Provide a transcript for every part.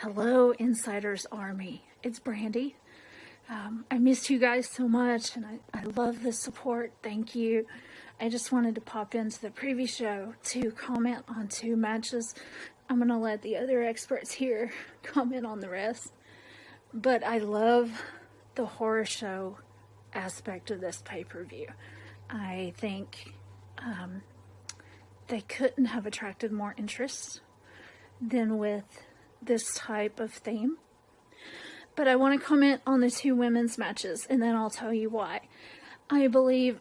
Hello, Insiders Army. It's Brandy. I missed you guys so much, and I love the support. Thank you. I just wanted to pop into the preview show to comment on 2 matches. I'm going to let the other experts here comment on the rest. But I love the horror show aspect of this pay-per-view. I think they couldn't have attracted more interest than with this type of theme. But I want to comment on the 2 women's matches, and then I'll tell you why. I believe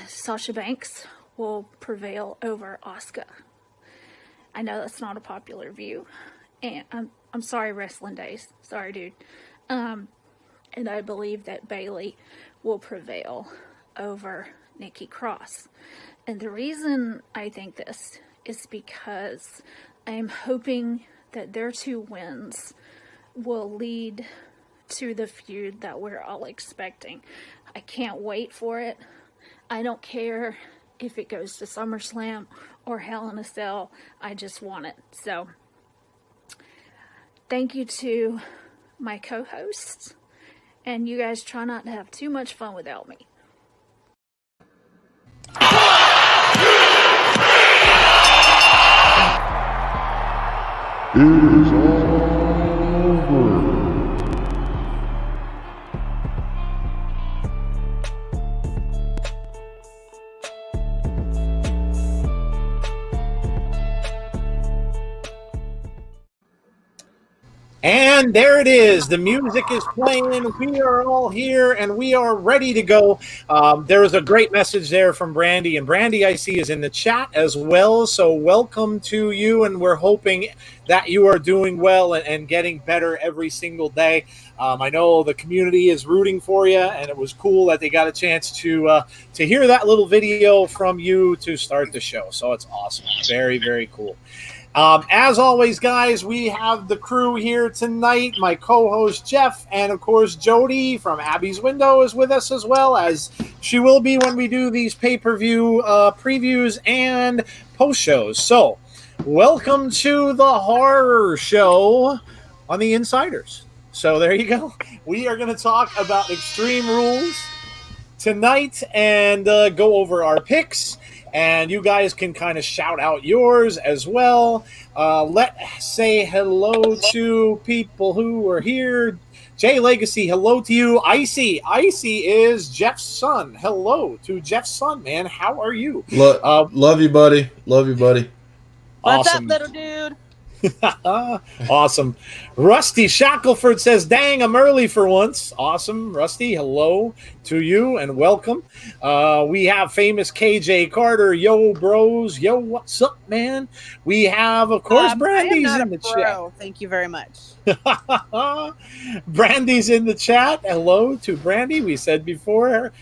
Sasha Banks will prevail over Asuka. I know that's not a popular view, and I'm sorry, Wrestling Days. Sorry, dude. And I believe that Bayley will prevail over Nikki Cross. And the reason I think this is because I am hoping that their 2 wins will lead to the feud that we're all expecting. I can't wait for it. I don't care if it goes to SummerSlam or Hell in a Cell. I just want it. So, thank you to my co-hosts. And you guys try not to have too much fun without me. It is over. And there it is. The music is playing. We are all here, and we are ready to go. There was a great message there from Brandy, and Brandy, I see, is in the chat as well. So welcome to you, and we're hoping that you are doing well and getting better every single day. I know the community is rooting for you, and it was cool that they got a chance to hear that little video from you to start the show. So it's awesome. Very, very cool. As always, guys, we have the crew here tonight. My co-host, Jeff, and, of course, Jody from Abby's Window is with us as well, as she will be when we do these pay-per-view previews and post-shows. So, welcome to the horror show on the Insiders. So, there you go. We are going to talk about Extreme Rules tonight and go over our picks. And you guys can kind of shout out yours as well. Let's say hello to people who are here. Jay Legacy, hello to you. Icy is Jeff's son. Hello to Jeff's son, man. How are you? Love you, buddy. Love you, buddy. What's Awesome. up, little dude? Awesome. Rusty Shackelford says, dang, I'm early for once. Awesome. Rusty, hello to you and welcome. We have famous KJ Carter. Yo, bros. Yo, what's up, man? We have, of course, Brandy's in the chat. Thank you very much. Brandy's in the chat. Hello to Brandy. We said before.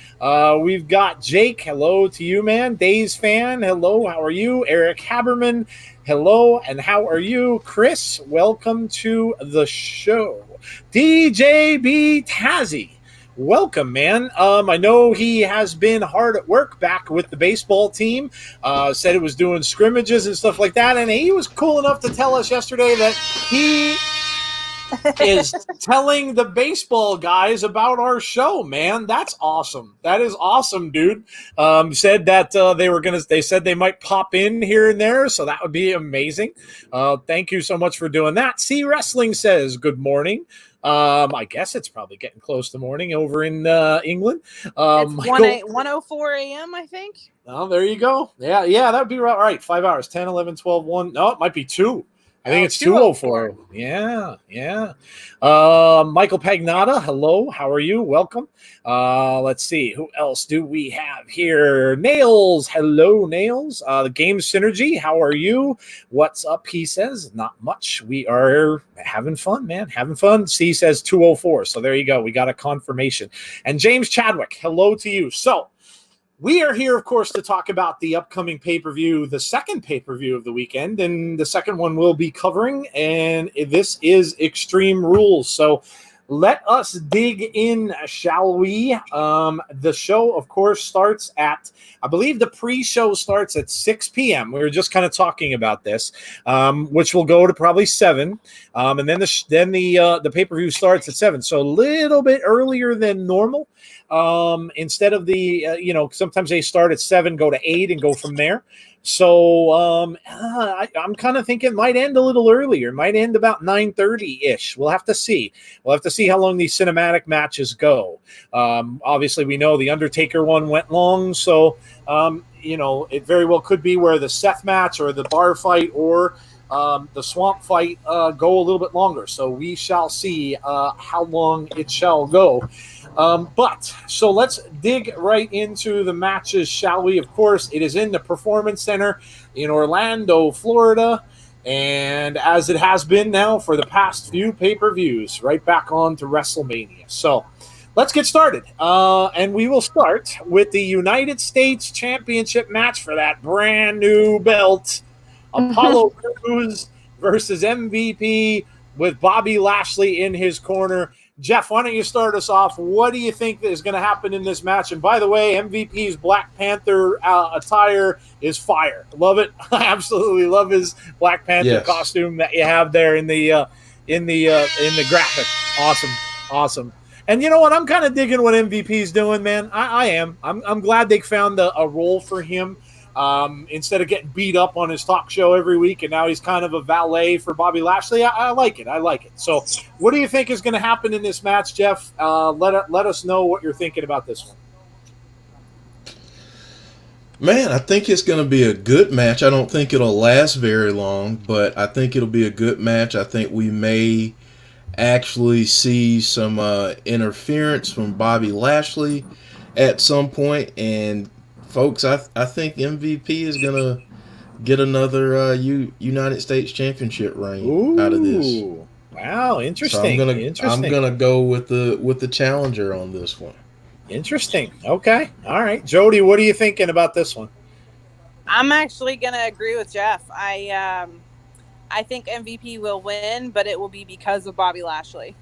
We've got Jake. Hello to you, man. Days fan. Hello. How are you? Eric Haberman. Hello, and how are you? Chris, welcome to the show. DJB Tazzy, welcome, man. I know he has been hard at work back with the baseball team. Said it was doing scrimmages and stuff like that, and he was cool enough to tell us yesterday that he is telling the baseball guys about our show, man. That's awesome. That is awesome, dude. Said that they said they might pop in here and there, so that would be amazing. Thank you so much for doing that. C Wrestling says, good morning. I guess it's probably getting close to morning over in England. It's 1:04 a.m., I think. Oh, there you go. Yeah, that would be right. 5 hours, 10, 11, 12, 1. No, it might be 2. I think it's 2:04. Yeah. Michael Pagnotta, hello. How are you? Welcome. Let's see. Who else do we have here? Nails. Hello, Nails. The Game Synergy, how are you? What's up, he says. Not much. We are having fun, man. Having fun. C says 2:04. So there you go. We got a confirmation. And James Chadwick, hello to you. So, we are here, of course, to talk about the upcoming pay-per-view, the second pay-per-view of the weekend, and the second one we'll be covering, and this is Extreme Rules. So let us dig in, shall we? The show, of course, starts at, I believe the pre-show starts at 6 p.m. We were just kind of talking about this, which will go to probably 7. And then the pay-per-view starts at 7. So a little bit earlier than normal. Instead of sometimes they start at 7, go to 8, and go from there. So I'm kind of thinking it might end a little earlier. It might end about 9:30-ish. We'll have to see. We'll have to see how long these cinematic matches go. Obviously, we know the Undertaker one went long, so it very well could be where the Seth match or the bar fight or the swamp fight go a little bit longer. So we shall see how long it shall go. So let's dig right into the matches, shall we? Of course, it is in the Performance Center in Orlando, Florida. And as it has been now for the past few pay-per-views, right back on to WrestleMania. So let's get started. And we will start with the United States Championship match for that brand new belt. Apollo Crews versus MVP with Bobby Lashley in his corner. Jeff, why don't you start us off? What do you think is going to happen in this match? And by the way, MVP's Black Panther attire is fire. Love it. I absolutely love his Black Panther costume that you have there in the graphic. Awesome. And you know what? I'm kind of digging what MVP's doing, man. I am. I'm glad they found a role for him. Instead of getting beat up on his talk show every week, and now he's kind of a valet for Bobby Lashley. I like it. So what do you think is going to happen in this match, Jeff? Let us know what you're thinking about this one. Man, I think it's going to be a good match. I don't think it'll last very long, but I think it'll be a good match. I think we may actually see some interference from Bobby Lashley at some point, and folks, I think MVP is going to get another United States Championship reign out of this. Wow, interesting. So I'm gonna go with the challenger on this one. Interesting. Okay. All right. Jody, what are you thinking about this one? I'm actually going to agree with Jeff. I think MVP will win, but it will be because of Bobby Lashley.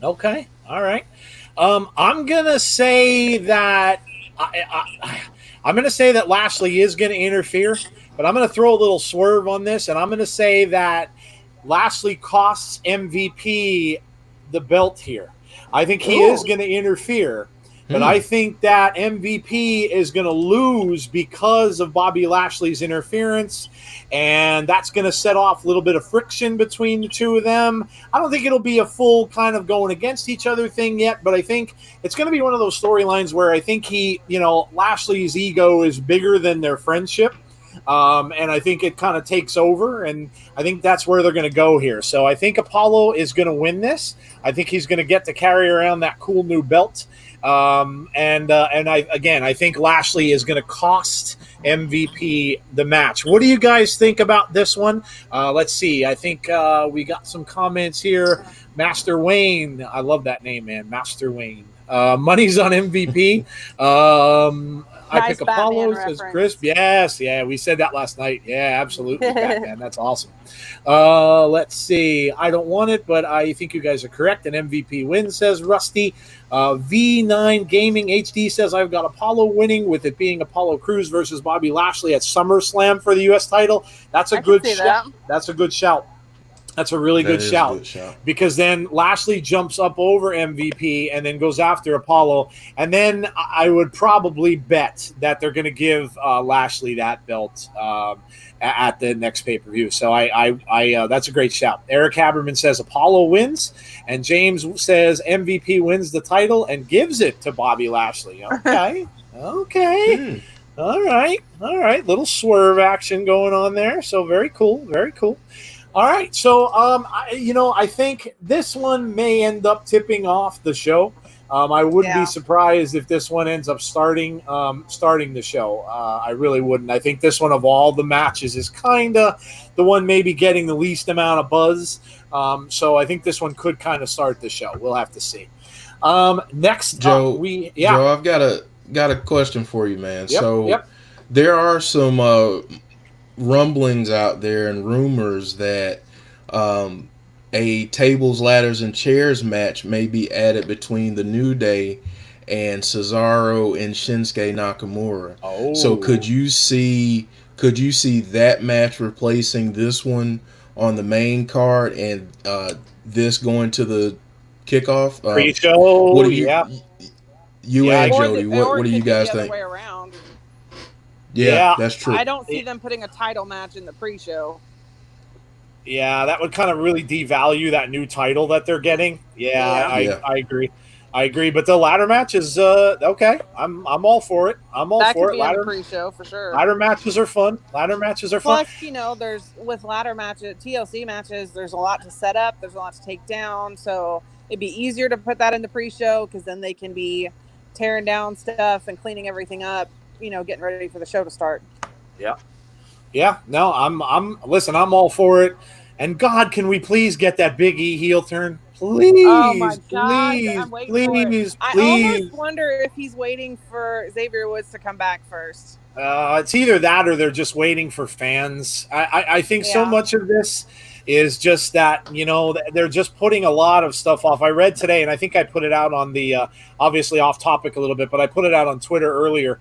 Okay. All right. I'm going to say that I'm going to say that Lashley is going to interfere, but I'm going to throw a little swerve on this, and I'm going to say that Lashley costs MVP the belt here. I think he is going to interfere, but I think that MVP is going to lose because of Bobby Lashley's interference, and that's going to set off a little bit of friction between the two of them. I don't think it'll be a full kind of going against each other thing yet, but I think it's going to be one of those storylines where I think Lashley's ego is bigger than their friendship. And I think it kind of takes over, and I think that's where they're going to go here. So I think Apollo is going to win this. I think he's going to get to carry around that cool new belt. I think Lashley is going to cost MVP the match. What do you guys think about this one? Let's see. I think we got some comments here. Master Wayne. I love that name, man. Master Wayne. Money's on MVP. I Nice pick Apollo, says reference. Chris. Yes, yeah, we said that last night. Yeah, absolutely, Batman. That's awesome. Let's see. I don't want it, but I think you guys are correct. An MVP win, says Rusty. V9 Gaming HD says I've got Apollo winning, with it being Apollo Crews versus Bobby Lashley at SummerSlam for the U.S. title. That's a good shout. That's a good shout. That's a really good shout, because then Lashley jumps up over MVP and then goes after Apollo. And then I would probably bet that they're going to give Lashley that belt at the next pay-per-view. So I that's a great shout. Eric Haberman says Apollo wins, and James says MVP wins the title and gives it to Bobby Lashley. Okay. Okay. All right. Little swerve action going on there. So very cool. Very cool. All right, so I think this one may end up tipping off the show. I wouldn't be surprised if this one ends up starting the show. I really wouldn't. I think this one of all the matches is kind of the one maybe getting the least amount of buzz. So I think this one could kind of start the show. We'll have to see. Next, Joe, Joe, I've got a question for you, man. There are some rumblings out there and rumors that a tables, ladders, and chairs match may be added between the New Day and Cesaro and Shinsuke Nakamura. Oh. So could you see that match replacing this one on the main card and this going to the kickoff? Pre-show, What do you, yeah. You Yeah, and or Jody, what do you guys think? Way around. Yeah, that's true. I don't see them putting a title match in the pre-show. Yeah, that would kind of really devalue that new title that they're getting. I agree. I agree. But the ladder match is okay. I'm all for it. I'm all that for could it. Be ladder pre-show for sure. Ladder matches are fun. Plus, there's with ladder matches, TLC matches. There's a lot to set up. There's a lot to take down. So it'd be easier to put that in the pre-show because then they can be tearing down stuff and cleaning everything up. Getting ready for the show to start. Yeah. No, I'm all for it. And God, can we please get that Big E heel turn? Please. Oh my God. I'm waiting please. For it. I almost wonder if he's waiting for Xavier Woods to come back first. It's either that or they're just waiting for fans. I think so much of this is just that, they're just putting a lot of stuff off. I read today, and I think I put it out on the, obviously off topic a little bit, but I put it out on Twitter earlier.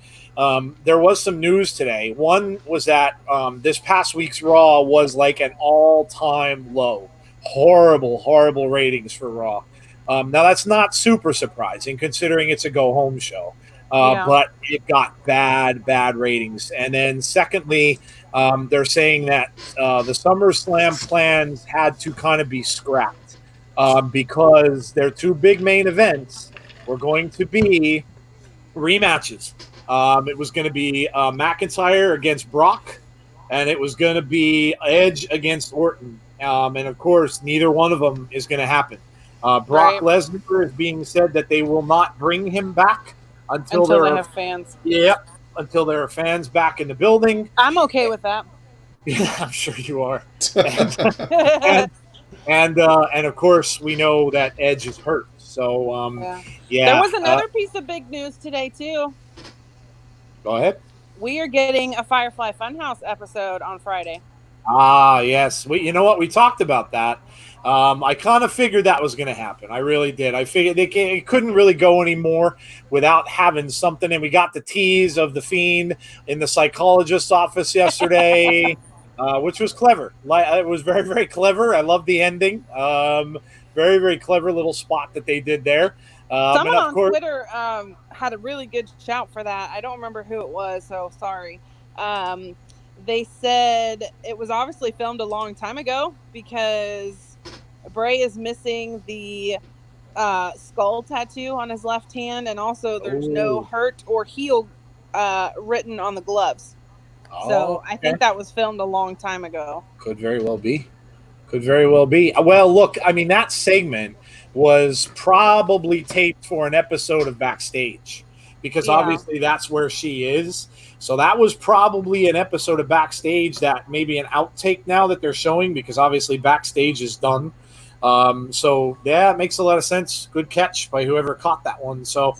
There was some news today. One was that this past week's Raw was like an all-time low. Horrible ratings for Raw. Now, that's not super surprising considering it's a go-home show. But it got bad ratings. And then secondly, they're saying that the SummerSlam plans had to kind of be scrapped because their two big main events were going to be rematches. It was going to be McIntyre against Brock, and it was going to be Edge against Orton. And, of course, neither one of them is going to happen. Brock Lesnar is being said that they will not bring him back until they have fans. Yeah, until there are fans back in the building. I'm okay with that. Yeah, I'm sure you are. And of course, we know that Edge is hurt. So, There was another piece of big news today, too. Go ahead. We are getting a Firefly Funhouse episode on Friday. Ah, yes. You know what? We talked about that. I kind of figured that was going to happen. I really did. I figured it couldn't really go anymore without having something. And we got the tease of the Fiend in the psychologist's office yesterday, which was clever. It was very, very clever. I love the ending. Very, very clever little spot that they did there. Someone on Twitter had a really good shout for that. I don't remember who it was, so sorry. They said it was obviously filmed a long time ago because Bray is missing the skull tattoo on his left hand, and also there's no hurt or heal written on the gloves. So I think that was filmed a long time ago. Could very well be. Well, look, I mean, that segment was probably taped for an episode of Backstage because obviously that's where she is. So that was probably an episode of Backstage that maybe an outtake now that they're showing because obviously Backstage is done. So it makes a lot of sense. Good catch by whoever caught that one. So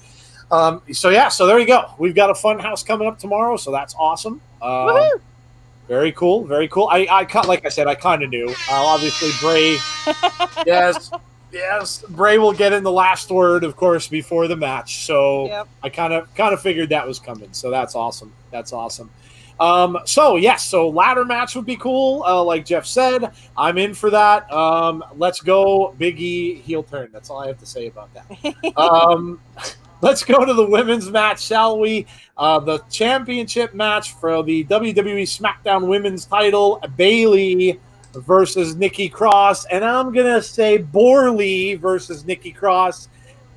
there you go. We've got a fun house coming up tomorrow. So that's awesome. Woohoo! Very cool. Very cool. Like I said, I kind of knew. Obviously, Bray. Yes. Bray will get in the last word, of course, before the match. So I kind of figured that was coming. So that's awesome. So ladder match would be cool. Like Jeff said, I'm in for that. Let's go Big E heel turn. That's all I have to say about that. Let's go to the women's match, shall we? The championship match for the WWE SmackDown Women's title, Bayley versus Nikki Cross. And I'm going to say Borley versus Nikki Cross.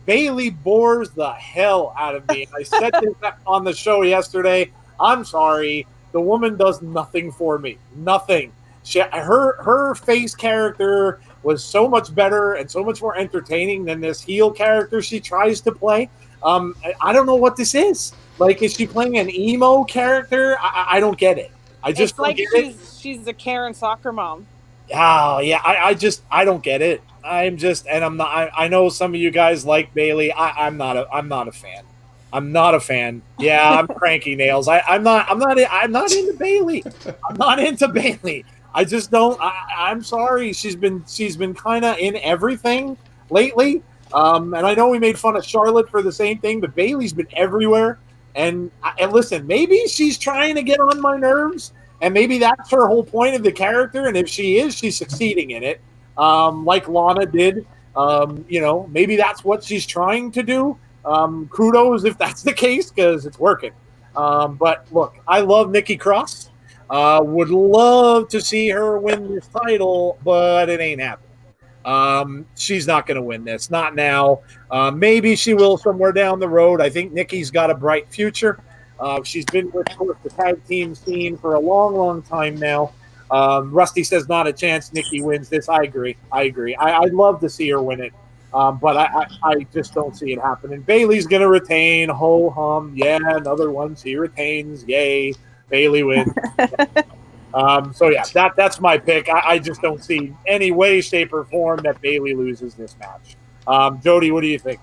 Bayley bores the hell out of me. I said this on the show yesterday. I'm sorry. The woman does nothing for me. Nothing. Her face character was so much better and so much more entertaining than this heel character she tries to play. I don't know what this is. Like, is she playing an emo character? I don't get it. I just don't get it. She's a Karen soccer mom. Oh, yeah. I don't get it. I'm not. I know some of you guys like Bayley. I'm not a fan. I'm not a fan. Yeah, I'm cranky nails. I'm not into Bayley. I'm not into Bayley. I just don't. I'm sorry. She's been kind of in everything lately. And I know we made fun of Charlotte for the same thing, but Bayley's been everywhere. And listen, maybe she's trying to get on my nerves, and maybe that's her whole point of the character. And if she is, she's succeeding in it, like Lana did. Maybe that's what she's trying to do. Kudos if that's the case, because it's working. But look, I love Nikki Cross. Would love to see her win this title, but it ain't happening. She's not going to win this. Not now. Maybe she will somewhere down the road. I think Nikki's got a bright future. She's been with the tag team scene for a long, long time now. Rusty says not a chance Nikki wins this. I agree. I'd love to see her win it. But I just don't see it happening. Bayley's going to retain. Ho hum. Yeah, another one. She retains. Yay. Bayley wins. So yeah, that's my pick. I just don't see any way, shape, or form that Bayley loses this match. Jody, what do you think?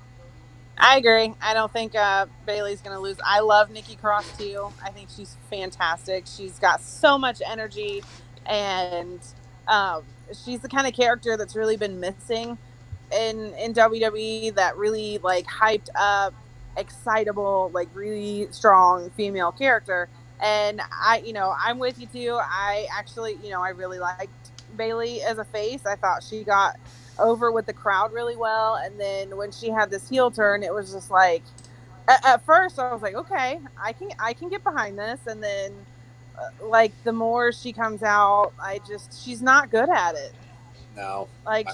I agree. I don't think Bayley's going to lose. I love Nikki Cross too. I think she's fantastic. She's got so much energy, and she's the kind of character that's really been missing in WWE. That really like hyped up, excitable, like really strong female character. And I'm with you too. I actually, I really liked Bayley as a face. I thought she got over with the crowd really well. And then when she had this heel turn, it was just like, at first I was like, okay, I can get behind this. And then like the more she comes out, she's not good at it. No, like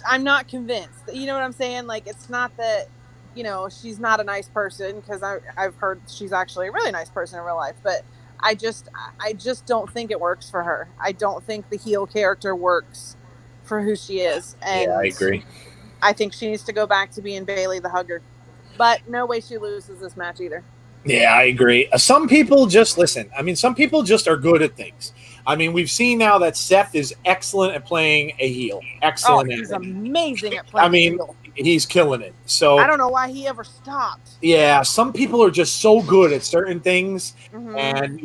I'm not convinced. You know what I'm saying? Like, it's not that, she's not a nice person, because I've heard she's actually a really nice person in real life, but I just don't think it works for her. I don't think the heel character works for who she is. And yeah, I agree. I think she needs to go back to being Bayley the Hugger, but no way she loses this match either. Yeah, I agree. Some people just listen. I mean, some people just are good at things. I mean, we've seen now that Seth is excellent at playing a heel. Excellent. He's amazing at playing a heel. He's killing it. So I don't know why he ever stopped. Yeah, some people are just so good at certain things. Mm-hmm. And,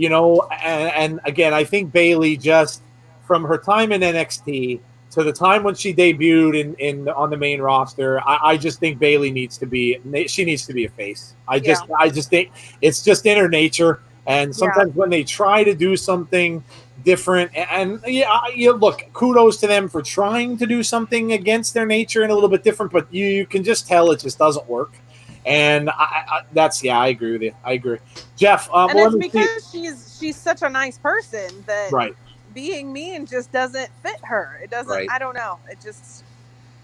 and again, I think Bayley, just from her time in NXT to the time when she debuted on the main roster, I just think Bayley needs to be a face. I just think it's just in her nature. And sometimes when they try to do something different, and look, kudos to them for trying to do something against their nature and a little bit different, but you can just tell it just doesn't work. And I agree with you. I agree, Jeff. And it's because she's such a nice person that right. being mean just doesn't fit her. It doesn't. Right. I don't know. It just,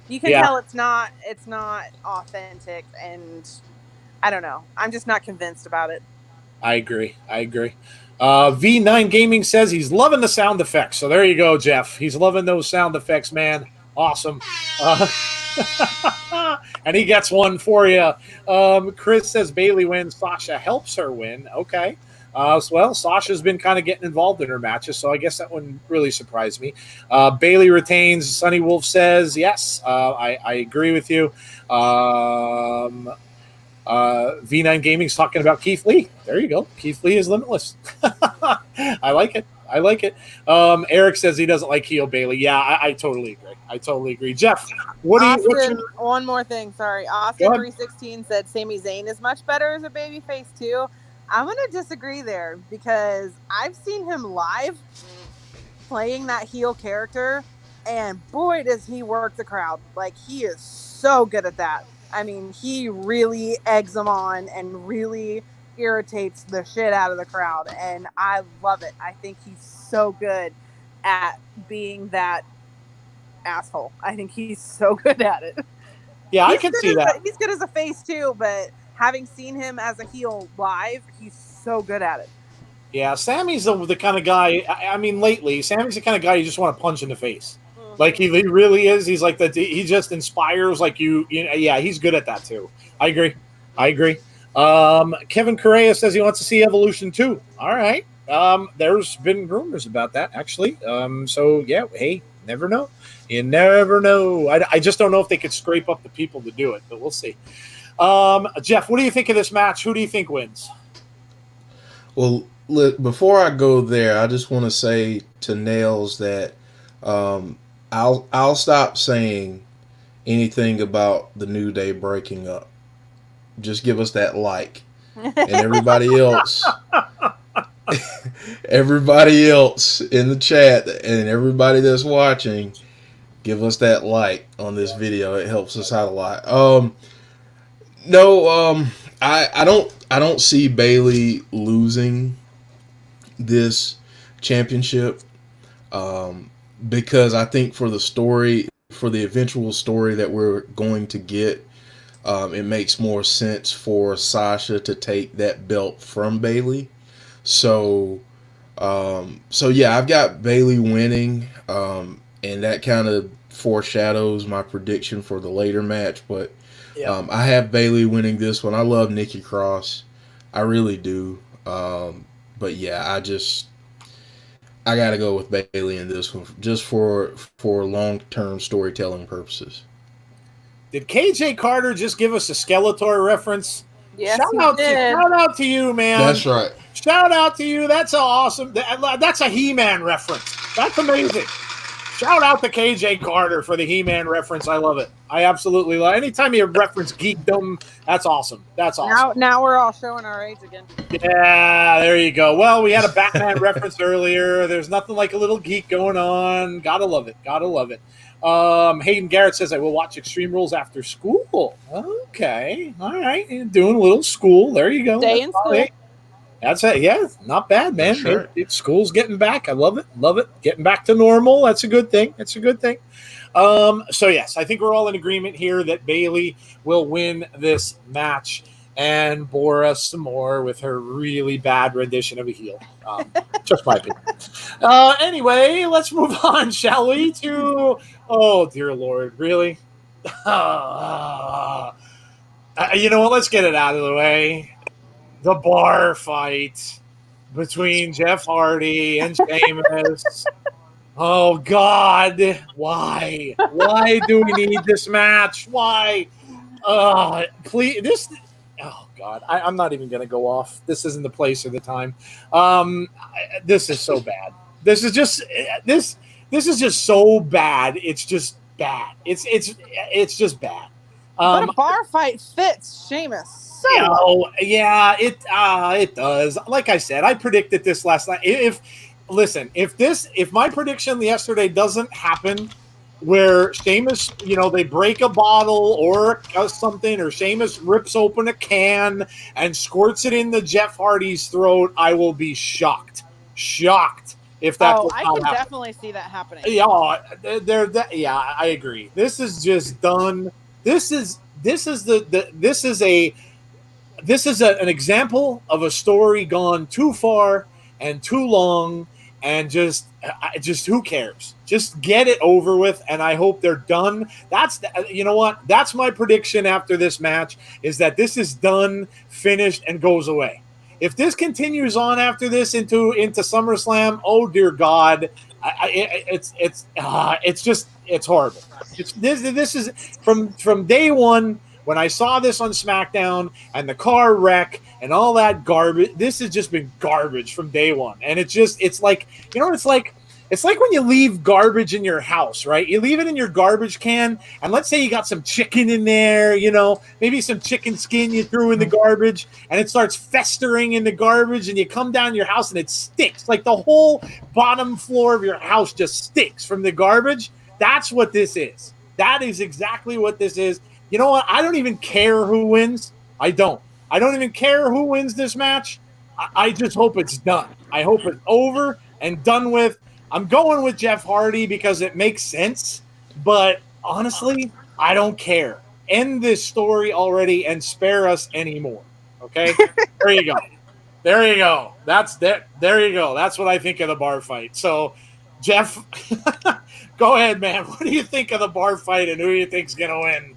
you can tell it's not authentic, and I don't know. I'm just not convinced about it. I agree. V9 Gaming says he's loving the sound effects. So there you go, Jeff. He's loving those sound effects, man. Awesome. And he gets one for you. Chris says Bayley wins. Sasha helps her win. Okay. Sasha's been kind of getting involved in her matches, so I guess that wouldn't really surprise me. Bayley retains. Sunny Wolf says yes. I agree with you. V9 Gaming's talking about Keith Lee. There you go. Keith Lee is limitless. I like it. Eric says he doesn't like heel Bayley. Yeah, I totally agree. Jeff, one more thing. Sorry. Austin 316 said Sami Zayn is much better as a babyface too. I'm going to disagree there, because I've seen him live playing that heel character, and boy, does he work the crowd. Like, he is so good at that. I mean, he really eggs them on and really irritates the shit out of the crowd, and I love it. I think he's so good at being that asshole. I think he's so good at it. Yeah, I can see that. He's good as a face too, but having seen him as a heel live, he's so good at it. Yeah, Sammy's the kind of guy. I mean, lately, Sammy's the kind of guy you just want to punch in the face. Like, he really is. He's like that. He just inspires. Like yeah, he's good at that too. I agree. Kevin Correa says he wants to see Evolution 2. All right. There's been rumors about that, actually. So yeah, hey, never know. You never know. I just don't know if they could scrape up the people to do it, but we'll see. Jeff, what do you think of this match? Who do you think wins? Well, look, before I go there, I just want to say to Nails that I'll stop saying anything about the New Day breaking up. Just give us that like, and everybody else, everybody else in the chat and everybody that's watching, give us that like on this video. It helps us out a lot. I don't see Bayley losing this championship because I think for the story, for the eventual story that we're going to get, it makes more sense for Sasha to take that belt from Bayley. So yeah, I've got Bayley winning, and that kind of foreshadows my prediction for the later match. But I have Bayley winning this one. I love Nikki Cross, I really do. But yeah, I gotta go with Bayley in this one just for long-term storytelling purposes. Did KJ Carter just give us a Skeletor reference? Yes, Shout out to you, man. That's right. Shout out to you. That's awesome. That's a He-Man reference. That's amazing. Shout out to KJ Carter for the He-Man reference. I love it. I absolutely love it. Anytime you reference geekdom, that's awesome. That's awesome. Now we're all showing our age again. Yeah, there you go. Well, we had a Batman reference earlier. There's nothing like a little geek going on. Gotta love it. Gotta love it. Hayden Garrett says, I will watch Extreme Rules after school. Okay. All right. You're doing a little school. There you go. Stay in school. That's it. Yeah, not bad, man. Sure. School's getting back. I love it. Love it. Getting back to normal. That's a good thing. That's a good thing. So, yes, I think we're all in agreement here that Bayley will win this match and bore us some more with her really bad rendition of a heel. Just my opinion. Anyway, let's move on, shall we, to... Oh, dear Lord. Really? You know what? Let's get it out of the way. The bar fight between Jeff Hardy and Sheamus. Oh, God. Why? Why do we need this match? Why? Please. This. Oh, God. I'm not even going to go off. This isn't the place or the time. This is so bad. This is just so bad. It's just bad. It's just bad. But a bar fight fits Sheamus. Yeah, it does. Like I said, I predicted this last night. If my prediction yesterday doesn't happen, where Sheamus, they break a bottle or something, or Sheamus rips open a can and squirts it into Jeff Hardy's throat, I will be shocked. If that I can definitely see that happening. Yeah, I agree. This is just done. This is an example of a story gone too far and too long, and just who cares? Just get it over with, and I hope they're done. You know what? That's my prediction after this match, is that this is done, finished, and goes away. If this continues on after this into SummerSlam, oh dear God, it's horrible. This is from day one. When I saw this on SmackDown and the car wreck and all that garbage, this has just been garbage from day one. And it's like when you leave garbage in your house, right? You leave it in your garbage can, and let's say you got some chicken in there, maybe some chicken skin you threw in the garbage, and it starts festering in the garbage, and you come down your house and it stinks. Like the whole bottom floor of your house just stinks from the garbage. That's what this is. That is exactly what this is. You know what? I don't even care who wins. I don't even care who wins this match. I just hope it's done. I hope it's over and done with. I'm going with Jeff Hardy because it makes sense. But honestly, I don't care. End this story already and spare us anymore. Okay? There you go. There you go. There you go. That's what I think of the bar fight. So, Jeff, go ahead, man. What do you think of the bar fight, and who do you think's going to win?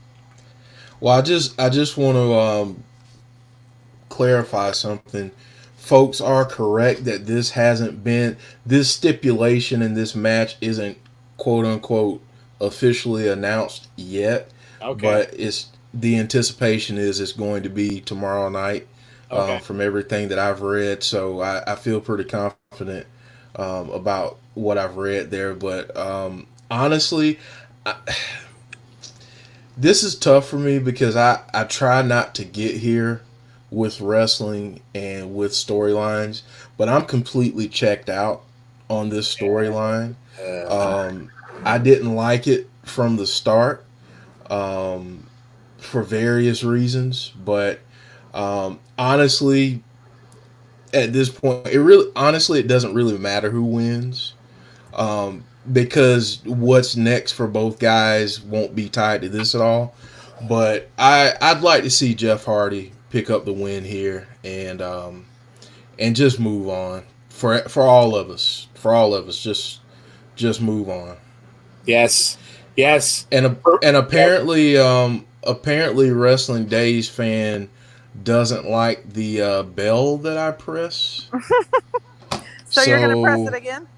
Well, I just want to clarify something. Folks are correct that this stipulation in this match isn't quote unquote officially announced yet. Okay. But the anticipation is it's going to be tomorrow night. Okay. from everything that I've read. So I feel pretty confident about what I've read there. But honestly, I, this is tough for me because I try not to get here with wrestling and with storylines, but I'm completely checked out on this storyline. Um, I didn't like it from the start for various reasons, but honestly, at this point, it doesn't really matter who wins because what's next for both guys won't be tied to this at all. But I'd like to see Jeff Hardy pick up the win here and just move on for all of us. For all of us, just move on. Yes. Yes. And apparently Wrestling Days fan doesn't like the bell that I press. So you're gonna press it again?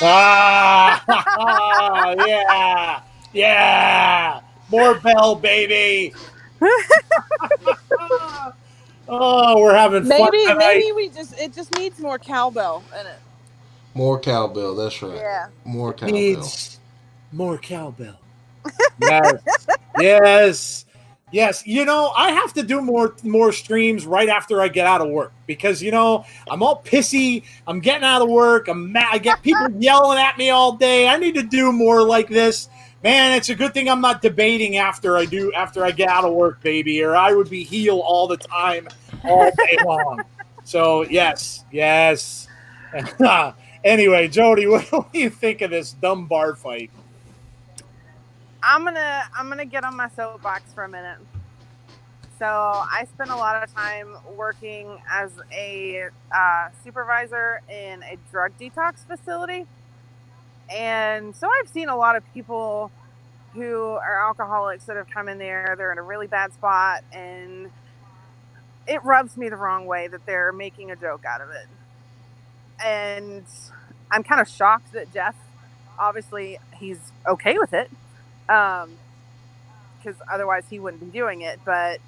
Yeah. Yeah. More bell, baby. Oh, we're having fun tonight. Maybe it just needs more cowbell in it. More cowbell, that's right. Yeah. More cowbell. Needs more cowbell. Yes. Yes. Yes. You know, I have to do more streams right after I get out of work because, you know, I'm all pissy. I'm getting out of work. I'm mad. I get people yelling at me all day. I need to do more like this. Man, it's a good thing I'm not debating after I get out of work, baby, or I would be heel all the time, all day long. So, yes. Anyway, Jody, what do you think of this dumb bar fight? I'm gonna get on my soapbox for a minute. So I spent a lot of time working as a supervisor in a drug detox facility, and so I've seen a lot of people who are alcoholics that have come in there. They're in a really bad spot, and it rubs me the wrong way that they're making a joke out of it. And I'm kind of shocked that Jeff, obviously, he's okay with it. Because otherwise he wouldn't be doing it. But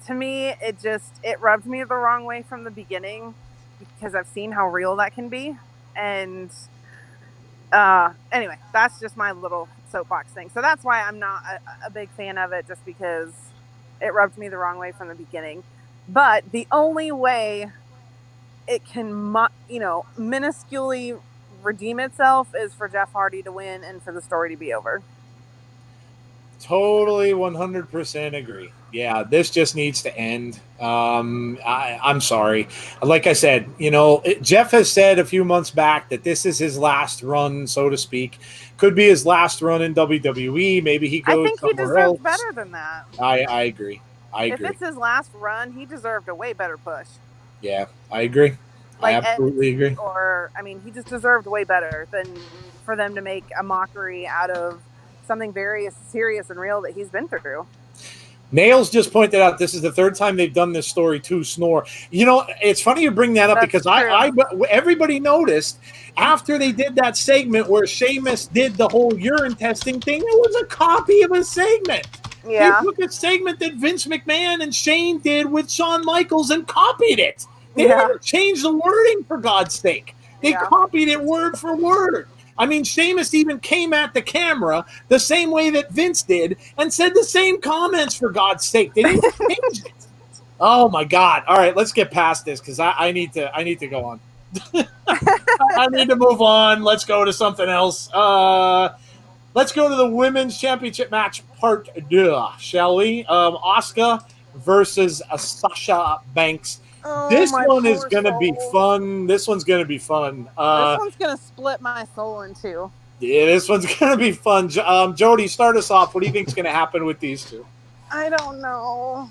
to me, it rubbed me the wrong way from the beginning because I've seen how real that can be. And anyway, that's just my little soapbox thing. So that's why I'm not a big fan of it, just because it rubbed me the wrong way from the beginning. But the only way it can, minusculely redeem itself is for Jeff Hardy to win and for the story to be over. Totally 100% agree. Yeah, this just needs to end. I'm sorry. Like I said, Jeff has said a few months back that this is his last run, so to speak. Could be his last run in WWE. Maybe he goes somewhere else. I think he deserves better than that. I agree. If it's his last run, he deserved a way better push. Yeah, I agree. I absolutely agree. He just deserved way better than for them to make a mockery out of something very serious and real that he's been through. Nails just pointed out this is the third time they've done this story to Snore. It's funny you bring that up. That's because everybody noticed after they did that segment where Sheamus did the whole urine testing thing, it was a copy of a segment. Yeah. They took a segment that Vince McMahon and Shane did with Shawn Michaels and copied it. They didn't change the wording, for God's sake. They copied it word for word. I mean, Sheamus even came at the camera the same way that Vince did and said the same comments, for God's sake. They didn't change it. Oh, my God. All right, let's get past this because I need to go on. I need to move on. Let's go to something else. Let's go to the Women's Championship match part 2, shall we? Asuka versus Sasha Banks. Oh, this one is going to be fun. This one's going to be fun. This one's going to split my soul in two. Yeah, this one's going to be fun. Jody, start us off. What do you think is going to happen with these two? I don't know.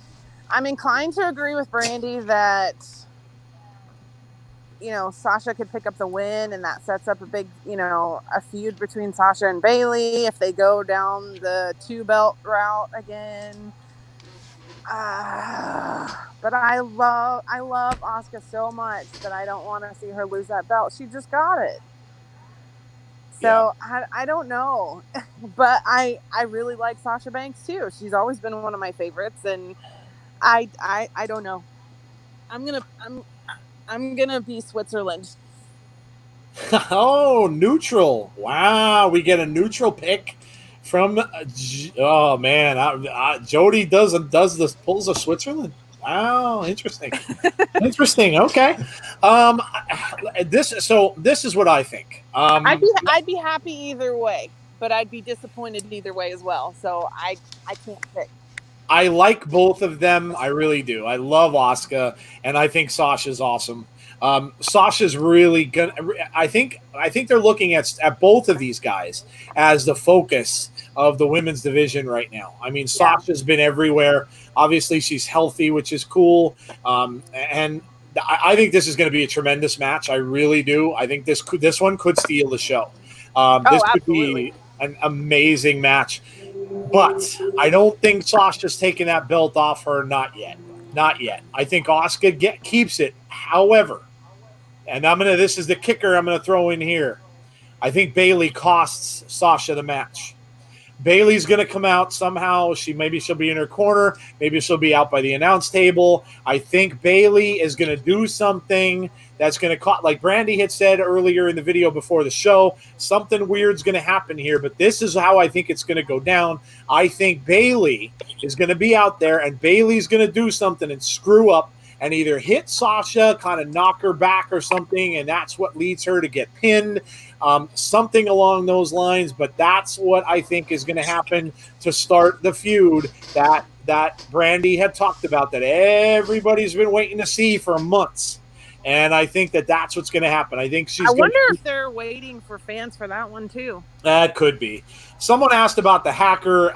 I'm inclined to agree with Brandy that, Sasha could pick up the win, and that sets up a big, a feud between Sasha and Bayley if they go down the 2-belt route again. But I love Asuka so much that I don't want to see her lose that belt. She just got it. So I don't know. But I really like Sasha Banks too. She's always been one of my favorites, and I don't know. I'm gonna be Switzerland. Oh, neutral. Wow, we get a neutral pick from oh man, Jody pulls of Switzerland. Wow, interesting. Interesting. Okay. This is what I think. I'd be happy either way, but I'd be disappointed either way as well. So I can't pick. I like both of them. I really do. I love Asuka, and I think Sasha's awesome. Sasha's really good. I think they're looking at both of these guys as the focus of the women's division right now. I mean, Sasha's been everywhere. Obviously, she's healthy, which is cool. And I think this is going to be a tremendous match. I really do. I think this one could steal the show. This could be an amazing match. But I don't think Sasha's taking that belt off her. Not yet. Not yet. I think Asuka keeps it. However, and this is the kicker I'm going to throw in here. I think Bayley costs Sasha the match. Bayley's going to come out somehow. Maybe she'll be in her corner. Maybe she'll be out by the announce table. I think Bayley is going to do something that's going to like Brandy had said earlier in the video before the show. Something weird's going to happen here, but this is how I think it's going to go down. I think Bayley is going to be out there, and Bayley's going to do something and screw up and either hit Sasha, kind of knock her back or something, and that's what leads her to get pinned. Something along those lines, but that's what I think is going to happen to start the feud that Brandy had talked about, that everybody's been waiting to see for months. And I think that's what's going to happen. I think I wonder if they're waiting for fans for that one too. That could be. Someone asked about the hacker.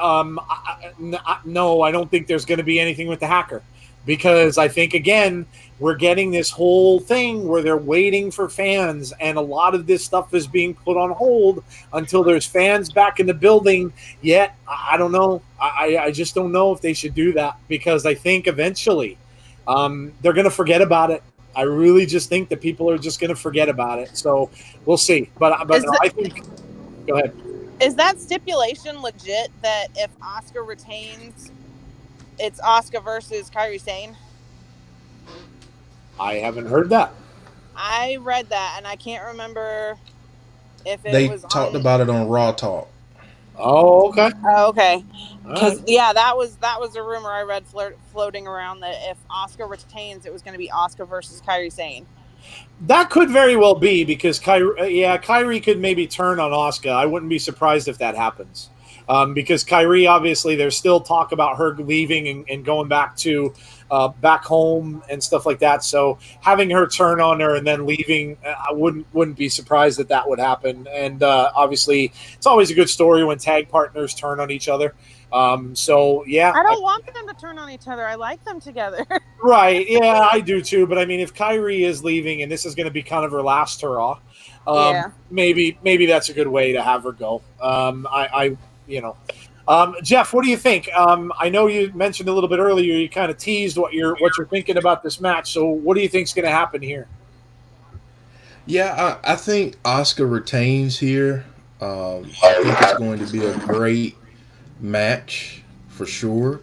No, I don't think there's going to be anything with the hacker. Because I think, again, we're getting this whole thing where they're waiting for fans, and a lot of this stuff is being put on hold until there's fans back in the building. Yet, I don't know. I just don't know if they should do that, because I think eventually they're going to forget about it. I really just think that people are just going to forget about it. So we'll see. But I think – go ahead. Is that stipulation legit that if Asuka retains – it's Asuka versus Kairi Sane? I haven't heard that. I read that, and I can't remember if they talked about it on Raw Talk. Oh, okay. Oh, okay. Because that was a rumor I read floating around, that if Asuka retains, it was going to be Asuka versus Kairi Sane. That could very well be, because Kairi could maybe turn on Asuka. I wouldn't be surprised if that happens. Because Kairi, obviously, there's still talk about her leaving and going back to back home and stuff like that. So having her turn on her and then leaving, I wouldn't be surprised that would happen. And obviously, it's always a good story when tag partners turn on each other. So yeah, I don't want them to turn on each other. I like them together. Right? Yeah, I do too. But I mean, if Kairi is leaving and this is going to be kind of her last hurrah, maybe that's a good way to have her go. Jeff, what do you think? I know you mentioned a little bit earlier, you kind of teased what you're thinking about this match. So what do you think is going to happen here? Yeah, I think Asuka retains here. I think it's going to be a great match for sure.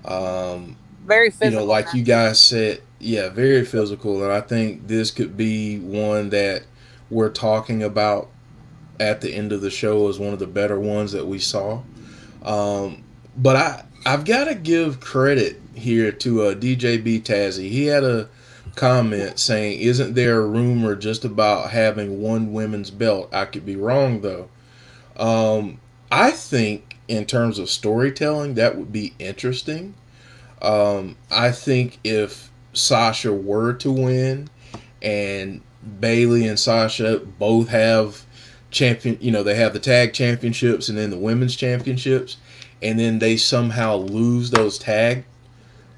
Very physical. Like you guys said, very physical. And I think this could be one that we're talking about at the end of the show as one of the better ones that we saw. But I've got to give credit here to DJ B Tazzy. He had a comment saying, "Isn't there a rumor just about having one women's belt?" I could be wrong though. I think in terms of storytelling, that would be interesting. I think if Sasha were to win and Bayley and Sasha both have they have the tag championships and then the women's championships, and then they somehow lose those tag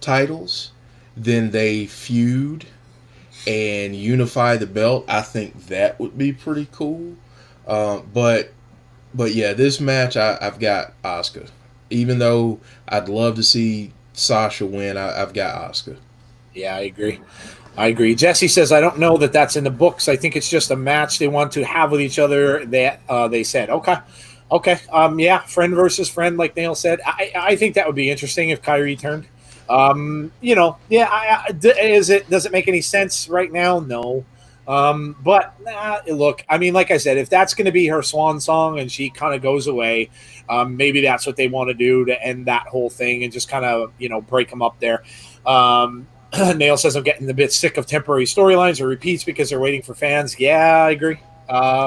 titles, then they feud and unify the belt. I think that would be pretty cool. But yeah, this match, I've got Asuka. Even though I'd love to see Sasha win, I've got Asuka. Yeah, I agree. Jesse says, I don't know that that's in the books. I think it's just a match they want to have with each other. That they said, okay. Friend versus friend, like Neil said. I think that would be interesting if Kairi turned. Does it make any sense right now? No. Look, I mean, like I said, if that's going to be her swan song and she kind of goes away, maybe that's what they want to do to end that whole thing and just kind of, break them up there. Nail says, I'm getting a bit sick of temporary storylines or repeats because they're waiting for fans. Yeah, I agree. I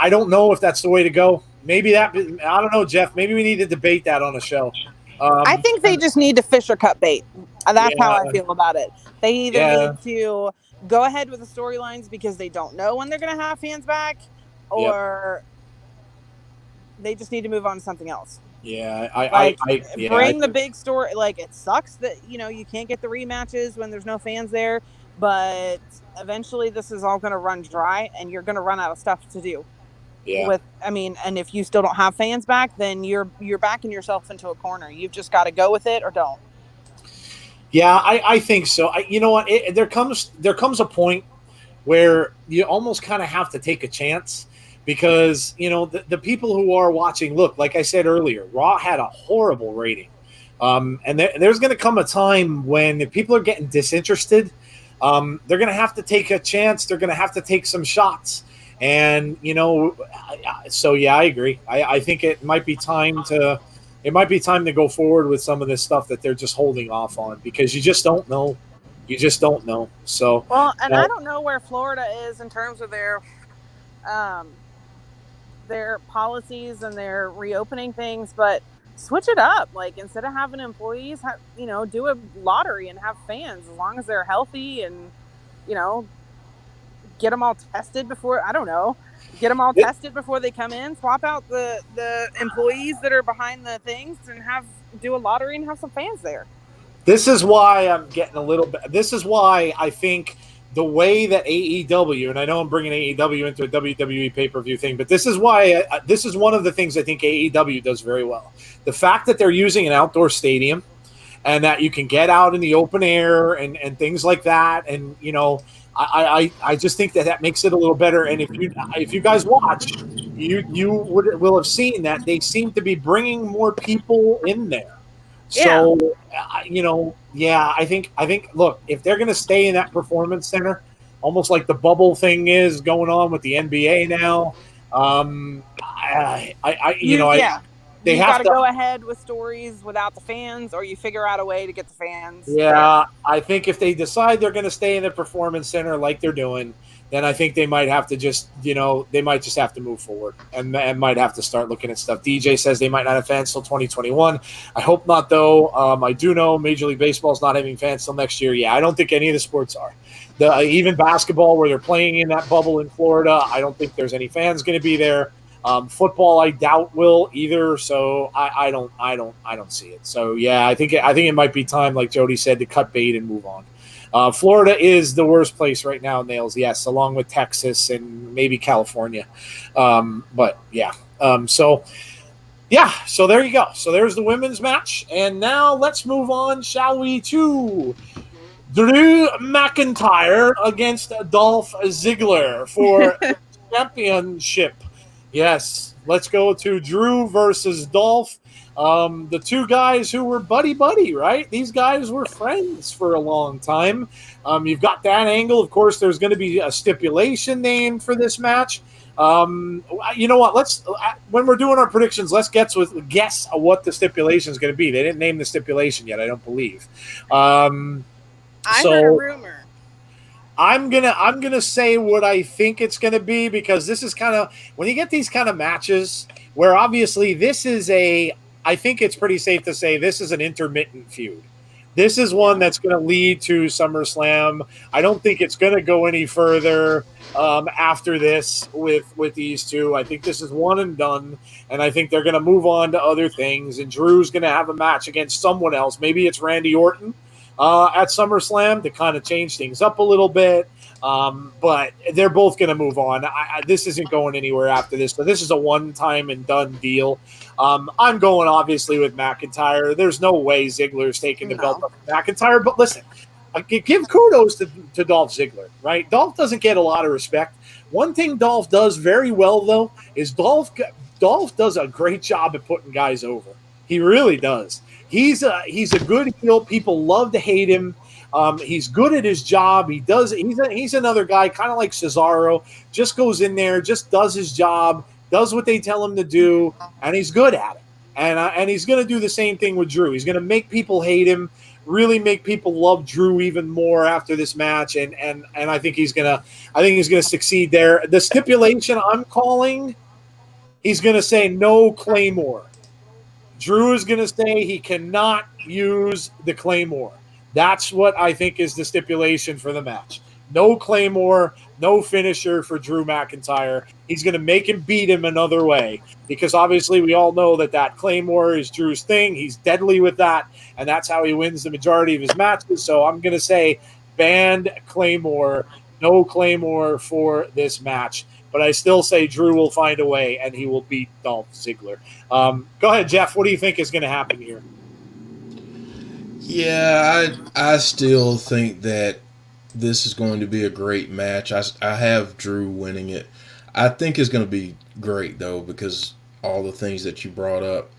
don't know if that's the way to go. Maybe I don't know, Jeff. Maybe we need to debate that on a show. I think they just need to fish or cut bait. That's how I feel about it. They either need to go ahead with the storylines because they don't know when they're going to have fans back, or they just need to move on to something else. Yeah, bring the big story. Like, it sucks that you can't get the rematches when there's no fans there, but eventually this is all going to run dry, and you're going to run out of stuff to do. Yeah. And if you still don't have fans back, then you're backing yourself into a corner. You've just got to go with it or don't. Yeah, I think so. You know what? There comes a point where you almost kind of have to take a chance because, the people who are watching, look, like I said earlier, Raw had a horrible rating. And there's going to come a time when if people are getting disinterested, they're going to have to take a chance. They're going to have to take some shots. And, so yeah, I agree. I think it might be time to go forward with some of this stuff that they're just holding off on because you just don't know. So, well, and I don't know where Florida is in terms of their policies and their reopening things, but switch it up. Like, instead of having employees, do a lottery and have fans as long as they're healthy and, get them all tested before, tested before they come in, swap out the employees that are behind the things and do a lottery and have some fans there. This is why I'm getting a little bit, this is why I think the way that AEW, and I know I'm bringing AEW into a WWE pay-per-view thing, but this is why, this is one of the things I think AEW does very well. The fact that they're using an outdoor stadium and that you can get out in the open air and things like that. And, I just think that makes it a little better. And if you guys watch, you will have seen that they seem to be bringing more people in there. So, I think, look, if they're going to stay in that performance center, almost like the bubble thing is going on with the NBA now, they have to go ahead with stories without the fans, or you figure out a way to get the fans. Yeah, I think if they decide they're going to stay in the performance center like they're doing, then I think they might have to just, they might just have to move forward and might have to start looking at stuff. DJ says they might not have fans till 2021. I hope not, though. I do know Major League Baseball is not having fans till next year. Yeah, I don't think any of the sports are. Even basketball, where they're playing in that bubble in Florida, I don't think there's any fans going to be there. Football, I doubt will either. So I don't see it. So yeah, I think it might be time, like Jody said, to cut bait and move on. Florida is the worst place right now, Nails. Yes, along with Texas and maybe California. But yeah. So there you go. So there's the women's match, and now let's move on, shall we, to Drew McIntyre against Dolph Ziggler for championship. Yes, let's go to Drew versus Dolph. The two guys who were buddy-buddy, right? These guys were friends for a long time. You've got that angle. Of course, there's going to be a stipulation named for this match. You know what? Let's when we're doing our predictions, let's guess what the stipulation is going to be. They didn't name the stipulation yet, I don't believe. I heard a rumor. I'm gonna say what I think it's gonna be, because this is kind of, when you get these kind of matches where obviously this is I think it's pretty safe to say this is an intermittent feud. This is one that's going to lead to SummerSlam. I don't think it's going to go any further after this with these two. I think this is one and done, and I think they're going to move on to other things, and Drew's going to have a match against someone else. Maybe it's Randy Orton at SummerSlam to kind of change things up a little bit. But they're both going to move on. This isn't going anywhere after this. So this is a one-time and done deal. I'm going obviously with McIntyre. There's no way Ziggler's taking the belt up from McIntyre. But listen, I give kudos to Dolph Ziggler, right? Dolph doesn't get a lot of respect. One thing Dolph does very well, though, is Dolph does a great job at putting guys over. He really does. He's a good heel. People love to hate him. He's good at his job. He's another guy, kind of like Cesaro, just goes in there, just does his job, does what they tell him to do, and he's good at it. And he's going to do the same thing with Drew. He's going to make people hate him, really make people love Drew even more after this match, and I think he's gonna succeed there. The stipulation I'm calling, he's going to say no Claymore. Drew is going to say he cannot use the Claymore. That's what I think is the stipulation for the match. No Claymore, no finisher for Drew McIntyre. He's going to make him beat him another way because obviously we all know that Claymore is Drew's thing. He's deadly with that, and that's how he wins the majority of his matches. So I'm going to say banned Claymore, no Claymore for this match. But I still say Drew will find a way, and he will beat Dolph Ziggler. Go ahead, Jeff. What do you think is going to happen here? Yeah, I still think that this is going to be a great match. I have Drew winning it. I think it's going to be great, though, because all the things that you brought up.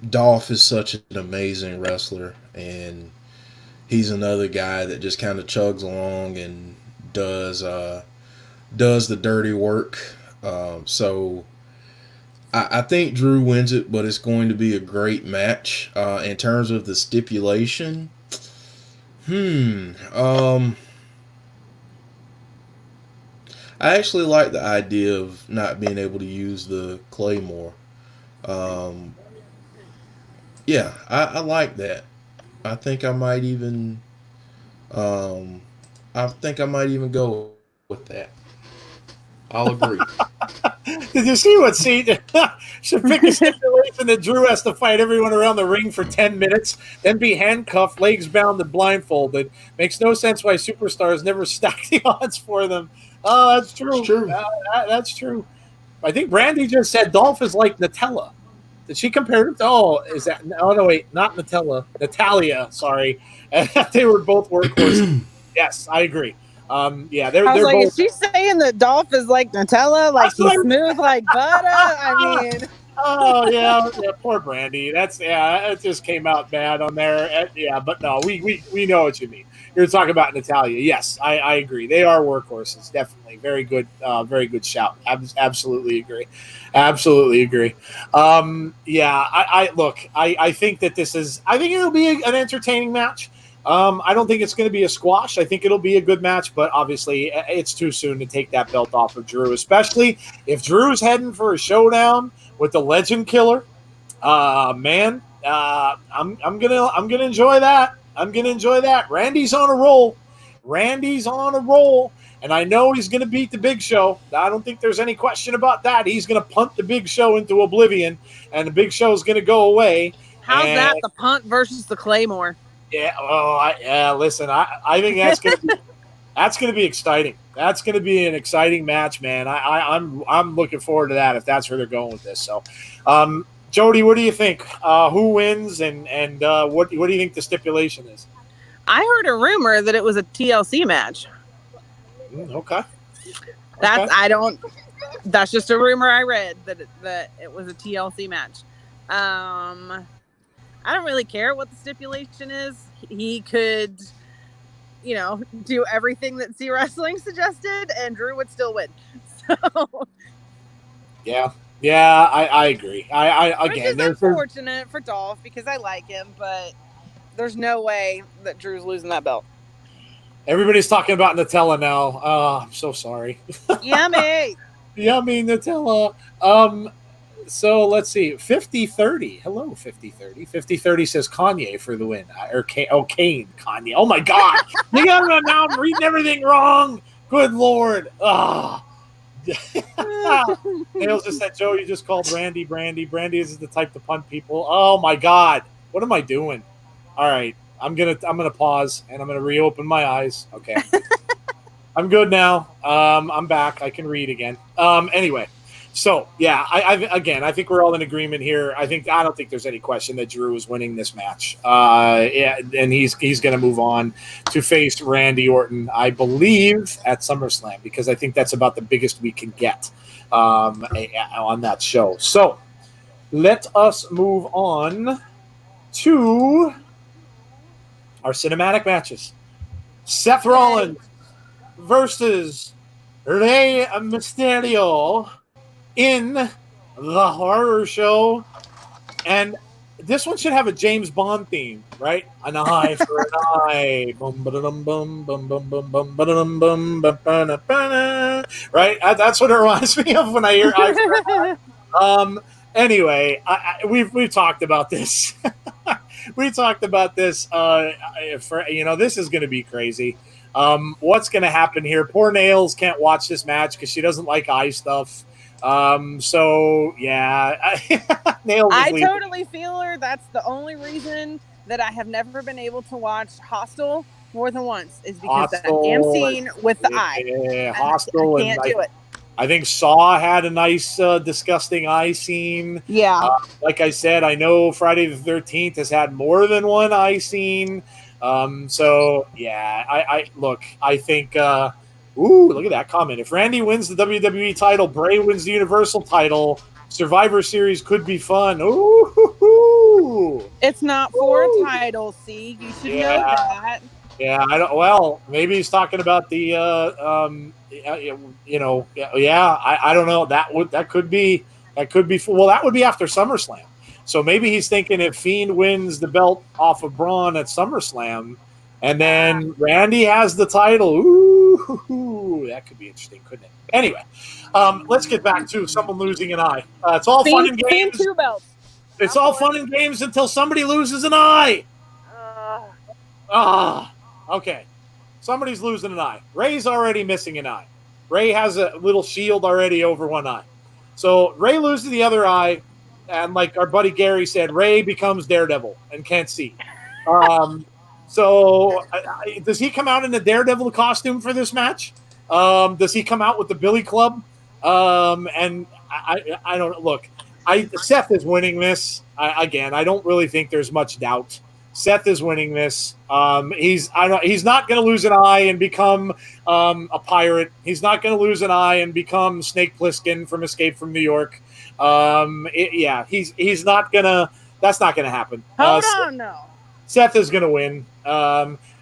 Dolph is such an amazing wrestler, and he's another guy that just kind of chugs along and does the dirty work. So I think Drew wins it, but it's going to be a great match. In terms of the stipulation, I actually like the idea of not being able to use the Claymore. Yeah, I like that. I think I might even go with that. I'll agree. Did you see what Cena should pick a stipulation that Drew has to fight everyone around the ring for 10 minutes, then be handcuffed, legs bound, and blindfolded? Makes no sense why superstars never stack the odds for them. Oh, that's true. It's true. That's true. I think Brandy just said Dolph is like Nutella. Did she compare it? Oh, is that? Oh, no, wait, not Nutella. Natalia, sorry. They were both workhorses. Yes, I agree. Yeah, they're like, both. is she saying that Dolph is like Nutella, like he's smooth like butter? I mean, oh yeah, poor Brandy. It just came out bad on there. Yeah, but no, we know what you mean. You're talking about Natalia. Yes, I agree. They are workhorses, definitely. Very good shout. Absolutely agree. Absolutely agree. Yeah, I think that this is. I think it'll be an entertaining match. I don't think it's going to be a squash. I think it'll be a good match, but obviously it's too soon to take that belt off of Drew, especially if Drew's heading for a showdown with the Legend Killer. Man, I'm gonna enjoy that. I'm gonna enjoy that. Randy's on a roll. And I know he's going to beat the Big Show. I don't think there's any question about that. He's going to punt the Big Show into oblivion, and the Big Show is going to go away. How's that the punt versus the Claymore? Yeah. Listen, I think that's going to be exciting. That's going to be an exciting match, man. I'm looking forward to that if that's where they're going with this. So, Jody, what do you think? Who wins, and what do you think the stipulation is? I heard a rumor that it was a TLC match. Okay. That's just a rumor I read that it was a TLC match. I don't really care what the stipulation is. He could, do everything that C Wrestling suggested, and Drew would still win. So. Yeah, I agree. Which is unfortunate for Dolph because I like him, but there's no way that Drew's losing that belt. Everybody's talking about Nutella now. Oh, I'm so sorry. Yummy. Yummy Nutella. So let's see. 50-30. Hello, 50-30. 50-30 says Kanye for the win. Kane. Kanye. Oh, my God. You got to now. I'm reading everything wrong. Good Lord. Oh. Hales just said, Joe, you just called Brandy. Brandy is the type to punt people. Oh, my God. What am I doing? All right. I'm gonna pause and I'm gonna reopen my eyes. Okay. I'm good now. I'm back. I can read again. Anyway. So yeah, I think we're all in agreement here. I don't think there's any question that Drew is winning this match. Yeah, and he's going to move on to face Randy Orton, I believe, at SummerSlam because I think that's about the biggest we can get on that show. So let us move on to our cinematic matches. Seth Rollins versus Rey Mysterio in the horror show. And this one should have a James Bond theme, right? An eye for an eye. Right? That's what it reminds me of when I hear eye for an eye. Anyway, we've talked about this. We talked about this. This is going to be crazy. What's going to happen here? Poor Nails can't watch this match because she doesn't like eye stuff. So yeah, Nails. I totally feel her. That's the only reason that I have never been able to watch Hostel more than once is because that damn scene with the eye. Yeah, Hostel. I can't do it. I think Saw had a nice, disgusting eye scene. Yeah. Like I said, I know Friday the 13th has had more than one eye scene. So yeah, I think. Ooh, look at that comment. If Randy wins the WWE title, Bray wins the Universal title, Survivor Series could be fun. Ooh. It's not for a title, see? You should know that. Yeah, I don't. Well, maybe he's talking about the, I don't know. That could be. Well, that would be after SummerSlam. So maybe he's thinking if Fiend wins the belt off of Braun at SummerSlam, and then Randy has the title. Ooh, that could be interesting, couldn't it? Anyway, let's get back to someone losing an eye. It's all fun and games. 2 belts. It's all fun and games until somebody loses an eye. Okay. Somebody's losing an eye. Ray's already missing an eye. Ray has a little shield already over one eye. So Ray loses the other eye, and like our buddy Gary said, Ray becomes Daredevil and can't see. So does he come out in a Daredevil costume for this match? Does he come out with the Billy Club? And I don't look. Seth is winning this. I don't really think there's much doubt. Seth is winning this. He's not going to lose an eye and become a pirate. He's not going to lose an eye and become Snake Plissken from Escape from New York. He's not gonna. That's not gonna happen. Hold on, no. Seth is gonna win.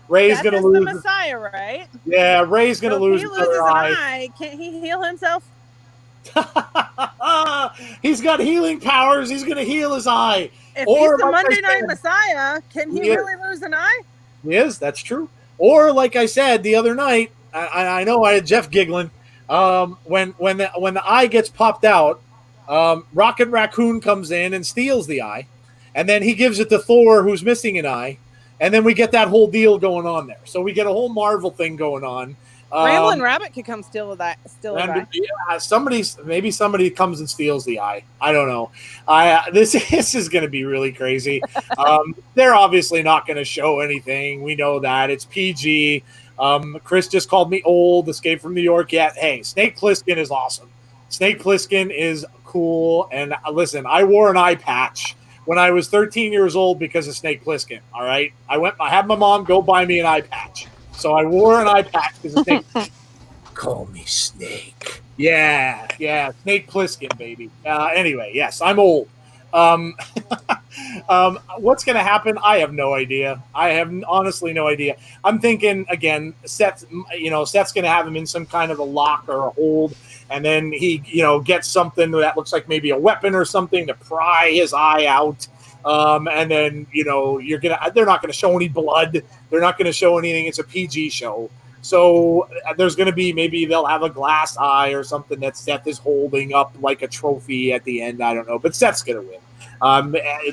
Ray's gonna lose. The Messiah, right? Yeah, Ray's gonna lose. If he loses an eye, can't he heal himself? He's got healing powers. He's gonna heal his eye. If he's the Monday Night Messiah, can he really lose an eye? Yes, that's true. Or like I said the other night, I know I had Jeff giggling. When the eye gets popped out, Rocket Raccoon comes in and steals the eye, and then he gives it to Thor, who's missing an eye, and then we get that whole deal going on there. So we get a whole Marvel thing going on. Ramblin' Rabbit could come steal that. Yeah, maybe somebody comes and steals the eye. I don't know. This is going to be really crazy. They're obviously not going to show anything. We know that it's PG. Chris just called me old. Escape from New York. Yeah, hey, Snake Plissken is awesome. Snake Plissken is cool. And listen, I wore an eye patch when I was 13 years old because of Snake Plissken. All right, I had my mom go buy me an eye patch. So I wore an eye patch because of Snake. Call me Snake. Yeah, Snake Plissken, baby. Anyway, yes, I'm old. What's going to happen? I have no idea. I have honestly no idea. I'm thinking, again, Seth's going to have him in some kind of a lock or a hold, and then he, gets something that looks like maybe a weapon or something to pry his eye out. And then, they're not going to show any blood. They're not going to show anything. It's a PG show. So there's going to be, maybe they'll have a glass eye or something that Seth is holding up like a trophy at the end. I don't know, but Seth's going to win.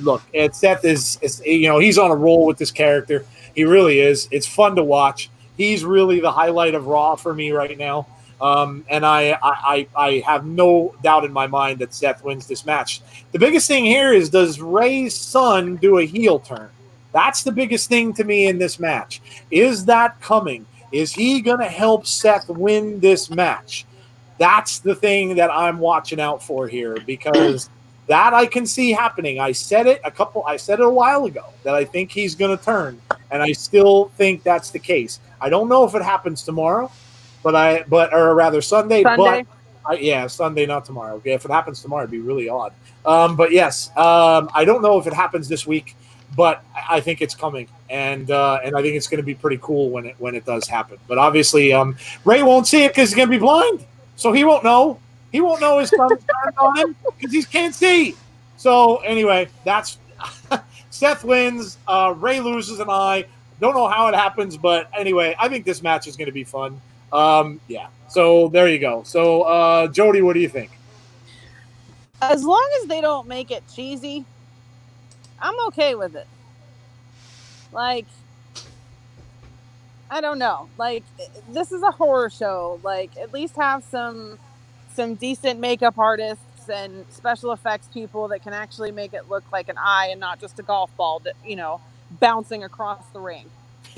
Look, Seth is, he's on a roll with this character. He really is. It's fun to watch. He's really the highlight of Raw for me right now. And I have no doubt in my mind that Seth wins this match. The biggest thing here is, does Ray's son do a heel turn? That's the biggest thing to me in this match. Is that coming? Is he going to help Seth win this match? That's the thing that I'm watching out for here, because that I can see happening. I said it a while ago that I think he's going to turn, and I still think that's the case. I don't know if it happens tomorrow. Or rather Sunday. But Yeah, Sunday, not tomorrow. Okay, if it happens tomorrow, it'd be really odd. But yes, I don't know if it happens this week, but I think it's coming, and I think it's going to be pretty cool when it does happen. But obviously, Ray won't see it because he's going to be blind, so he won't know. He won't know his thumb's turned on him because he can't see. So anyway, that's Seth wins, Ray loses, and I don't know how it happens, but anyway, I think this match is going to be fun. Yeah. So there you go. So Jody, what do you think? As long as they don't make it cheesy, I'm okay with it. Like, I don't know. Like, this is a horror show. Like, at least have some decent makeup artists and special effects people that can actually make it look like an eye and not just a golf ball that, bouncing across the ring.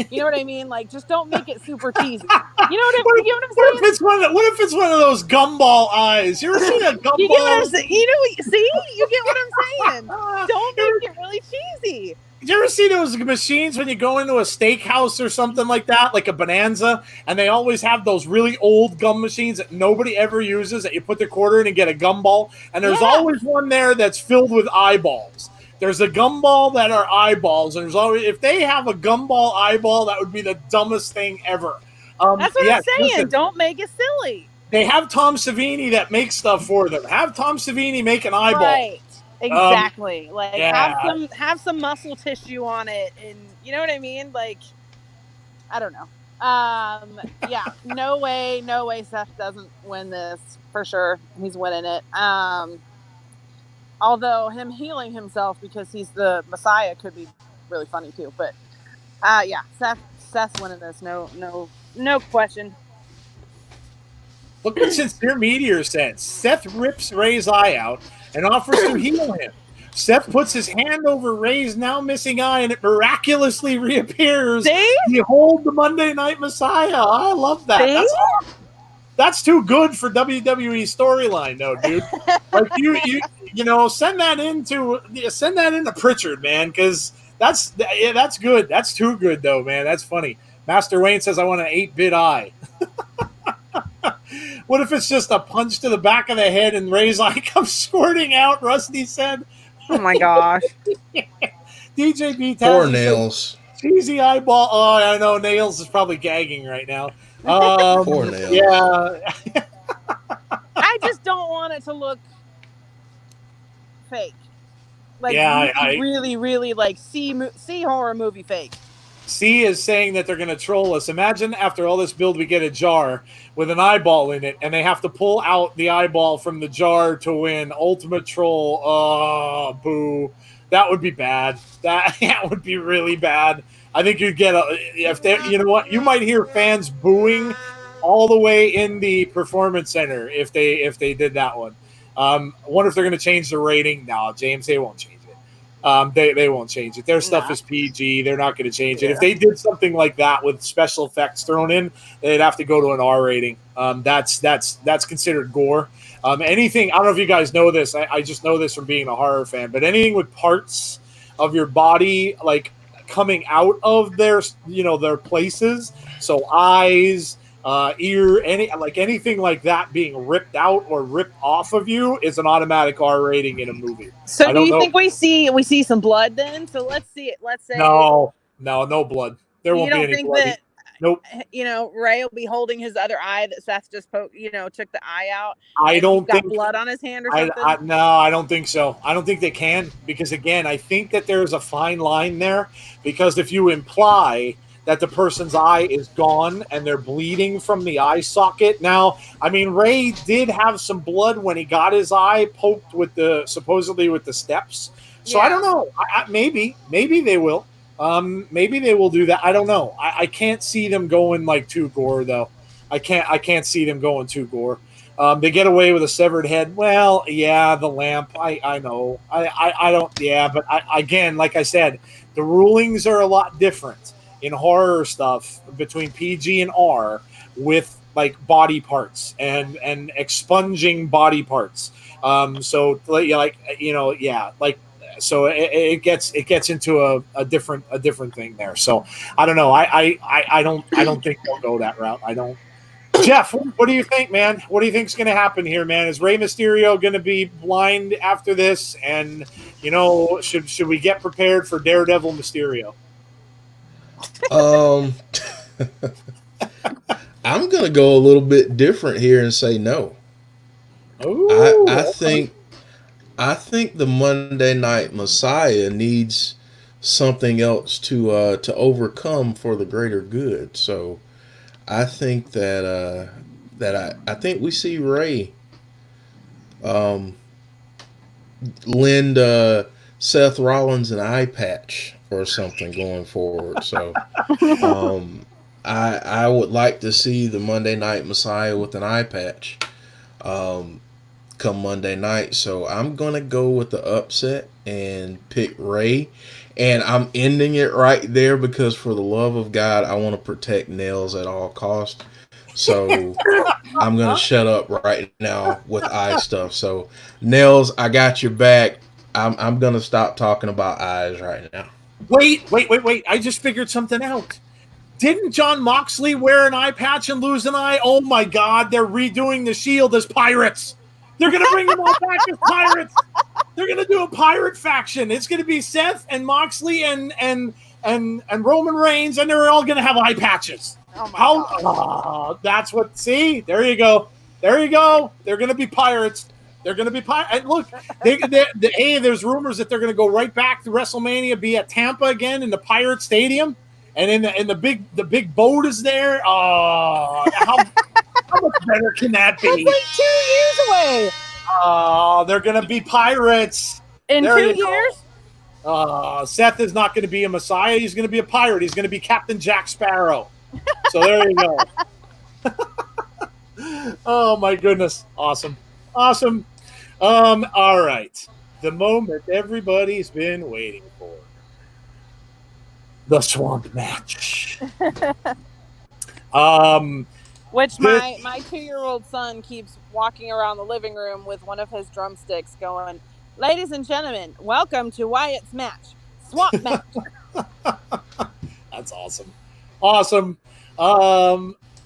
You know what I mean? Like, just don't make it super cheesy. You know what I'm saying? What if it's one of those gumball eyes? You ever seen a gumball? You get what I'm saying? See? You get what I'm saying? Don't make it really cheesy. Did you ever see those machines when you go into a steakhouse or something like that, like a Bonanza, and they always have those really old gum machines that nobody ever uses, that you put the quarter in and get a gumball, and there's always one there that's filled with eyeballs. There's a gumball that are eyeballs, and there's always, if they have a gumball eyeball, that would be the dumbest thing ever. That's what I'm saying. Listen, don't make it silly. They have Tom Savini that makes stuff for them. Have Tom Savini make an eyeball. Right. Exactly. Have some muscle tissue on it, and you know what I mean? Like, I don't know. Yeah, no way Seth doesn't win this for sure. He's winning it. Although him healing himself because he's the Messiah could be really funny too. But yeah, Seth's winning this. No question. Look what Sincere Meteor said. Seth rips Ray's eye out and offers to heal him. Seth puts his hand over Ray's now missing eye, and it miraculously reappears. See? Behold the Monday Night Messiah. I love that. That's too good for WWE storyline, though, dude. Like send that into Pritchard, man, because that's good. That's too good, though, man. That's funny. Master Wayne says, "I want an 8-bit eye." What if it's just a punch to the back of the head and Ray's eye comes squirting out? Rusty said. Oh my gosh. DJ B. Poor Nails. Cheesy eyeball. Oh, I know. Nails is probably gagging right now. Poor Nails. Yeah. I just don't want it to look fake. Like, really, really like see horror movie fake. C is saying that they're going to troll us. Imagine after all this build, we get a jar with an eyeball in it, and they have to pull out the eyeball from the jar to win. Ultimate troll. Oh, boo. That would be bad. That would be really bad. I think you'd get you know what? You might hear fans booing all the way in the performance center if they did that one. Wonder if they're going to change the rating. No, James, they won't change it. They won't change it. Their stuff is PG. They're not going to change it. If they did something like that with special effects thrown in, they'd have to go to an R rating. That's considered gore. Anything, I don't know if you guys know this. I just know this from being a horror fan, but anything with parts of your body like coming out of their places, so eyes, ear, anything like that being ripped out or ripped off of you is an automatic R rating in a movie. So do you think we see some blood then? So let's see it. Let's say no blood. There won't be any blood. Nope. Ray will be holding his other eye that Seth just took the eye out. I don't think blood on his hand or something. No, I don't think so. I don't think they can, because again, I think that there's a fine line there, because if you imply that the person's eye is gone and they're bleeding from the eye socket. Now, I mean, Ray did have some blood when he got his eye poked supposedly with the steps. So I don't know. Maybe they will. Maybe they will do that. I don't know. I can't see them going like too gore though. I can't see them going too gore. They get away with a severed head. Well, yeah, the lamp. I know. I don't. Yeah, but again, like I said, the rulings are a lot different in horror stuff between PG and R with like body parts and expunging body parts. So it gets into a different thing there. So I don't know. I don't think they'll go that route. I don't. Jeff, what do you think, man? What do you think's going to happen here, man? Is Rey Mysterio going to be blind after this? And, should we get prepared for Daredevil Mysterio? I'm going to go a little bit different here and say no. Ooh, I think the Monday Night Messiah needs something else to overcome for the greater good. So I think that I think we see Ray lend Seth Rollins an eye patch or something going forward. So I would like to see the Monday Night Messiah with an eye patch come Monday night. So I'm gonna go with the upset and pick Ray. And I'm ending it right there because, for the love of God, I want to protect Nails at all costs. So I'm going to shut up right now with eye stuff. So, Nails, I got your back. I'm going to stop talking about eyes right now. Wait. I just figured something out. Didn't Jon Moxley wear an eye patch and lose an eye? Oh, my God. They're redoing the Shield as pirates. They're going to bring them all back as pirates. They're gonna do a pirate faction. It's gonna be Seth and Moxley and Roman Reigns, and they're all gonna have eye patches. Oh my God. That's what. See, there you go. They're gonna be pirates. They're gonna be pirates. And look, hey, there's rumors that they're gonna go right back to WrestleMania, be at Tampa again in the Pirate Stadium, and in the big boat is there. Oh, how much better can that be? That's like 2 years away. Oh, they're going to be pirates. In 2 years? Seth is not going to be a Messiah. He's going to be a pirate. He's going to be Captain Jack Sparrow. So there you go. Oh, my goodness. Awesome. All right. The moment everybody's been waiting for. The Swamp match. Which my 2-year-old son keeps walking around the living room with one of his drumsticks going, "Ladies and gentlemen, welcome to Wyatt's match. Swamp match." That's awesome.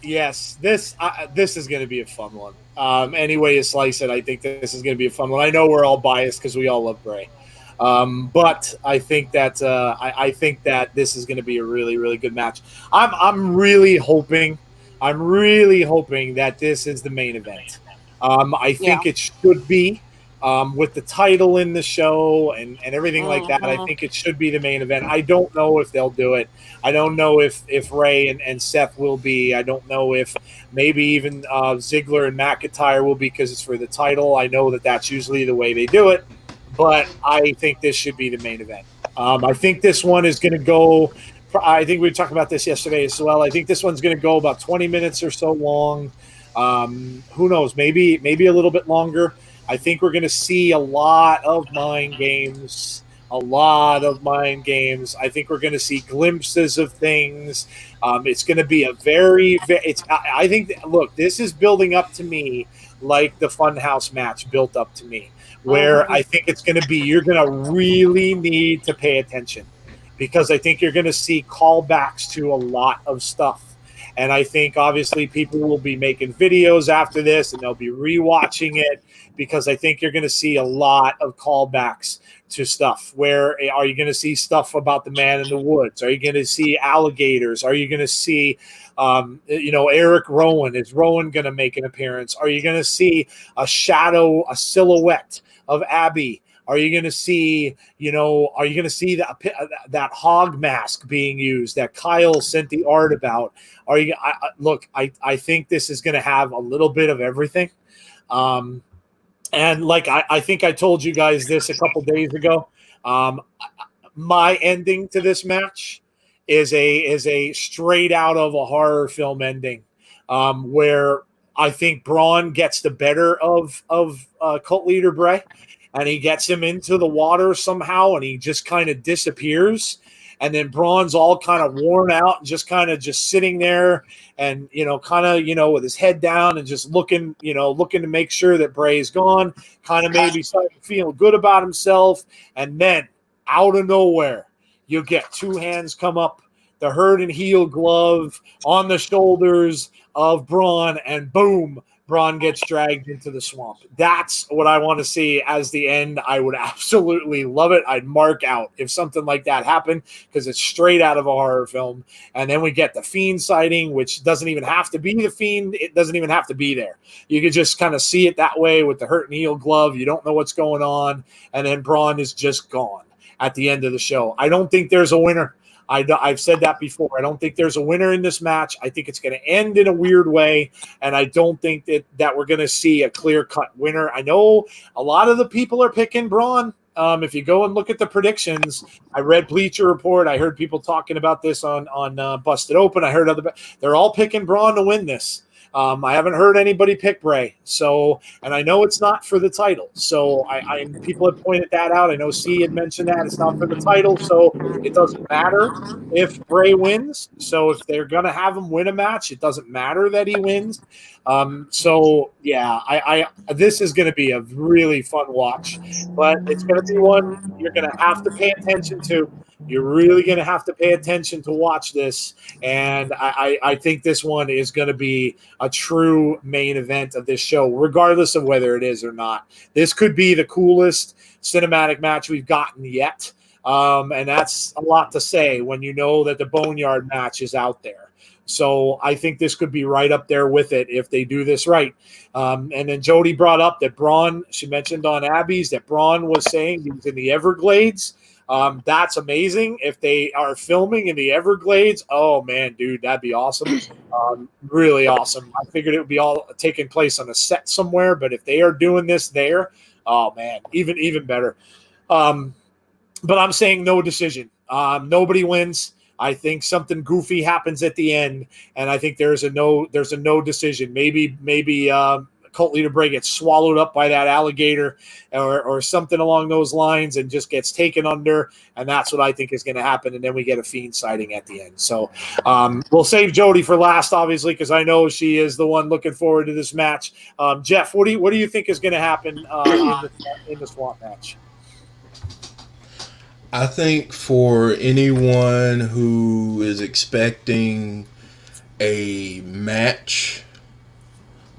Yes, this is going to be a fun one. Any way you slice it, I think this is going to be a fun one. I know we're all biased because we all love Bray. But I think that I think that this is going to be a really, really good match. I'm really hoping that this is the main event. I think it should be with the title in the show and everything like that. I think it should be the main event. I don't know if they'll do it. I don't know if Ray and Seth will be. I don't know if maybe even Ziggler and McIntyre will be because it's for the title. I know that that's usually the way they do it. But I think this should be the main event. I think this one is going to go – I think we talked about this yesterday as well. I think this one's going to go about 20 minutes or so long. Who knows? Maybe a little bit longer. I think we're going to see a lot of mind games. I think we're going to see glimpses of things. It's going to be a very I think, look, this is building up to me like the Funhouse match built up to me, where I think it's going to be, you're going to really need to pay attention. Because I think you're going to see callbacks to a lot of stuff. And I think, obviously, people will be making videos after this, and they'll be rewatching it, because I think you're going to see a lot of callbacks to stuff. Where are you going to see stuff about the man in the woods? Are you going to see alligators? Are you going to see, Eric Rowan? Is Rowan going to make an appearance? Are you going to see a silhouette of Abby? Are you going to see, that hog mask being used that Kyle sent the art about? I think this is going to have a little bit of everything. And I think I told you guys this a couple days ago. My ending to this match is a straight out of a horror film ending, where I think Braun gets the better of cult leader Bray. And he gets him into the water somehow, and he just kind of disappears. And then Braun's all kind of worn out and just sitting there and, with his head down and just looking to make sure that Bray's gone, kind of maybe starting to feel good about himself. And then out of nowhere, you get two hands come up the hurt and heel glove on the shoulders of Braun, and boom, Braun gets dragged into the swamp. That's what I want to see as the end. I would absolutely love it. I'd mark out if something like that happened, because it's straight out of a horror film. And then we get the Fiend sighting, which doesn't even have to be the Fiend. It doesn't even have to be there. You could just kind of see it that way with the hurt and heel glove. You don't know what's going on. And then Braun is just gone at the end of the show. I don't think there's a winner. I've said that before. I don't think there's a winner in this match. I think it's going to end in a weird way, and I don't think that we're going to see a clear-cut winner. I know a lot of the people are picking Braun. If you go and look at the predictions, I read Bleacher Report. I heard people talking about this on Busted Open. I heard they're all picking Braun to win this. I haven't heard anybody pick Bray. So, and I know it's not for the title. So people have pointed that out. I know C had mentioned that it's not for the title. So it doesn't matter if Bray wins. So if they're going to have him win a match, it doesn't matter that he wins. So yeah, this is going to be a really fun watch, but it's going to be one you're going to have to pay attention to. You're really going to have to pay attention to watch this. And I think this one is going to be a true main event of this show, regardless of whether it is or not. This could be the coolest cinematic match we've gotten yet. And that's a lot to say when you know that the Boneyard match is out there. So I think this could be right up there with it if they do this right. And then Jody brought up that Braun, she mentioned on Abby's, that Braun was saying he was in the Everglades. That's amazing. If they are filming in the Everglades, oh man, dude, that'd be awesome. Really awesome. I figured it would be all taking place on a set somewhere, but if they are doing this there, oh man, even better. But I'm saying no decision. Nobody wins. I think something goofy happens at the end, and I think there's a no decision. Maybe Cult Leader Bray gets swallowed up by that alligator or something along those lines and just gets taken under, and that's what I think is going to happen, and then we get a Fiend sighting at the end. So we'll save Jody for last, obviously, because I know she is the one looking forward to this match. Jeff, what do you think is going to happen in the Swamp match? I think for anyone who is expecting a match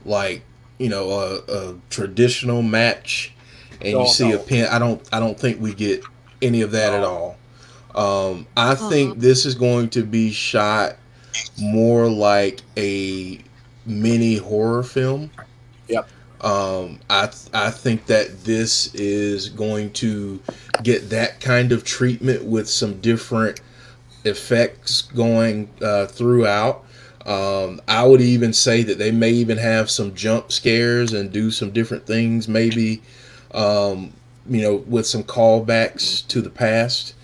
like, a traditional match, and you see a pin, I don't think we get any of that at all. I think this is going to be shot more like a mini horror film. Yep. I think that this is going to get that kind of treatment with some different effects going throughout. I would even say that they may even have some jump scares and do some different things, maybe, with some callbacks to the past.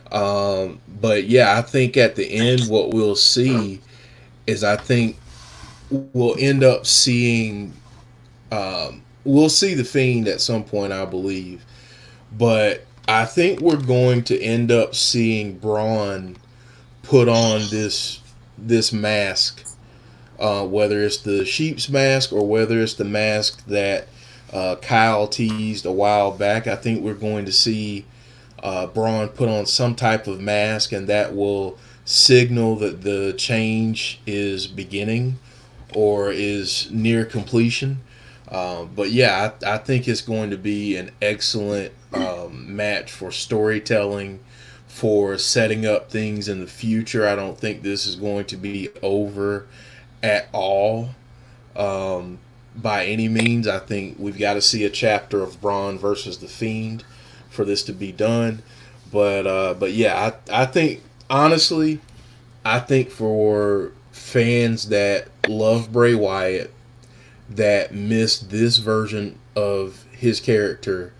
But yeah, I think at the end, what we'll see is, I think we'll end up seeing, we'll see the Fiend at some point, I believe. But I think we're going to end up seeing Braun put on this mask, whether it's the sheep's mask or whether it's the mask that Kyle teased a while back. I think we're going to see Braun put on some type of mask, and that will signal that the change is beginning or is near completion. But yeah, I think it's going to be an excellent match for storytelling, for setting up things in the future. I don't think this is going to be over at all by any means. I think we've got to see a chapter of Braun versus the Fiend for this to be done. But yeah, I think, honestly, I think for fans that love Bray Wyatt, that missed this version of his character,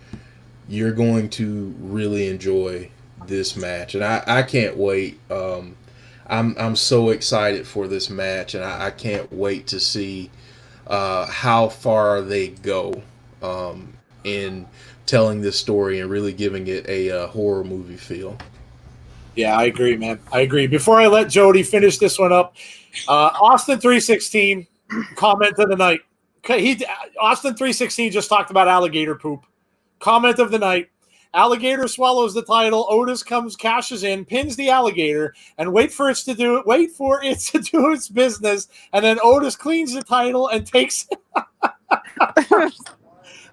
you're going to really enjoy this match, and I can't wait. I'm so excited for this match, and I can't wait to see how far they go in telling this story and really giving it a horror movie feel. Yeah, I agree, man. I agree. Before I let Jody finish this one up, Austin 316 comment of the night. Okay, Austin 316 just talked about alligator poop. Comment of the night. Alligator swallows the title. Otis comes, cashes in, pins the alligator, and wait for it to do its business. And then Otis cleans the title and takes it.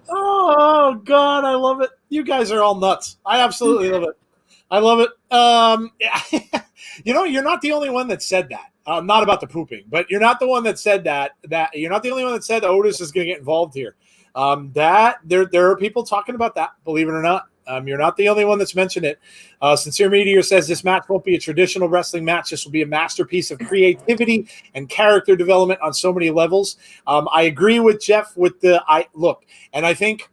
Oh, God, I love it. You guys are all nuts. I absolutely love it. I love it. You're not the only one that said that. Not about the pooping, but you're not the one that said that you're not the only one that said Otis is going to get involved here. That there are people talking about that, believe it or not. You're not the only one that's mentioned it. Sincere Meteor says this match won't be a traditional wrestling match. This will be a masterpiece of creativity and character development on so many levels. I agree with Jeff and I think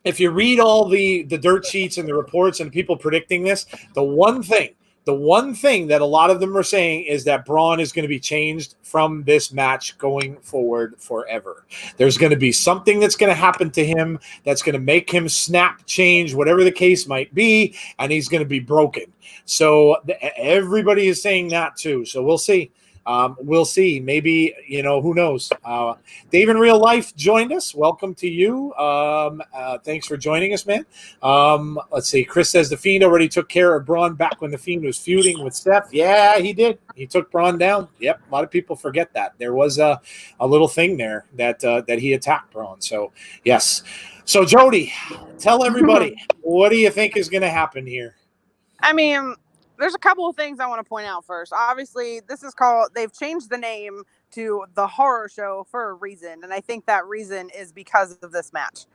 if you read all the dirt sheets and the reports and people predicting this, the one thing that a lot of them are saying is that Braun is going to be changed from this match going forward forever. There's going to be something that's going to happen to him that's going to make him snap, change, whatever the case might be, and he's going to be broken. So everybody is saying that too. So we'll see. We'll see. Maybe, who knows? Dave in Real Life joined us. Welcome to you. Thanks for joining us, man. Let's see. Chris says the Fiend already took care of Braun back when the Fiend was feuding with Seth. Yeah, he did. He took Braun down. Yep. A lot of people forget that. There was a little thing there that he attacked Braun. So, yes. So, Jody, tell everybody, what do you think is going to happen here? I mean, there's a couple of things I want to point out first. Obviously, they've changed the name to The Horror Show for a reason. And I think that reason is because of this match.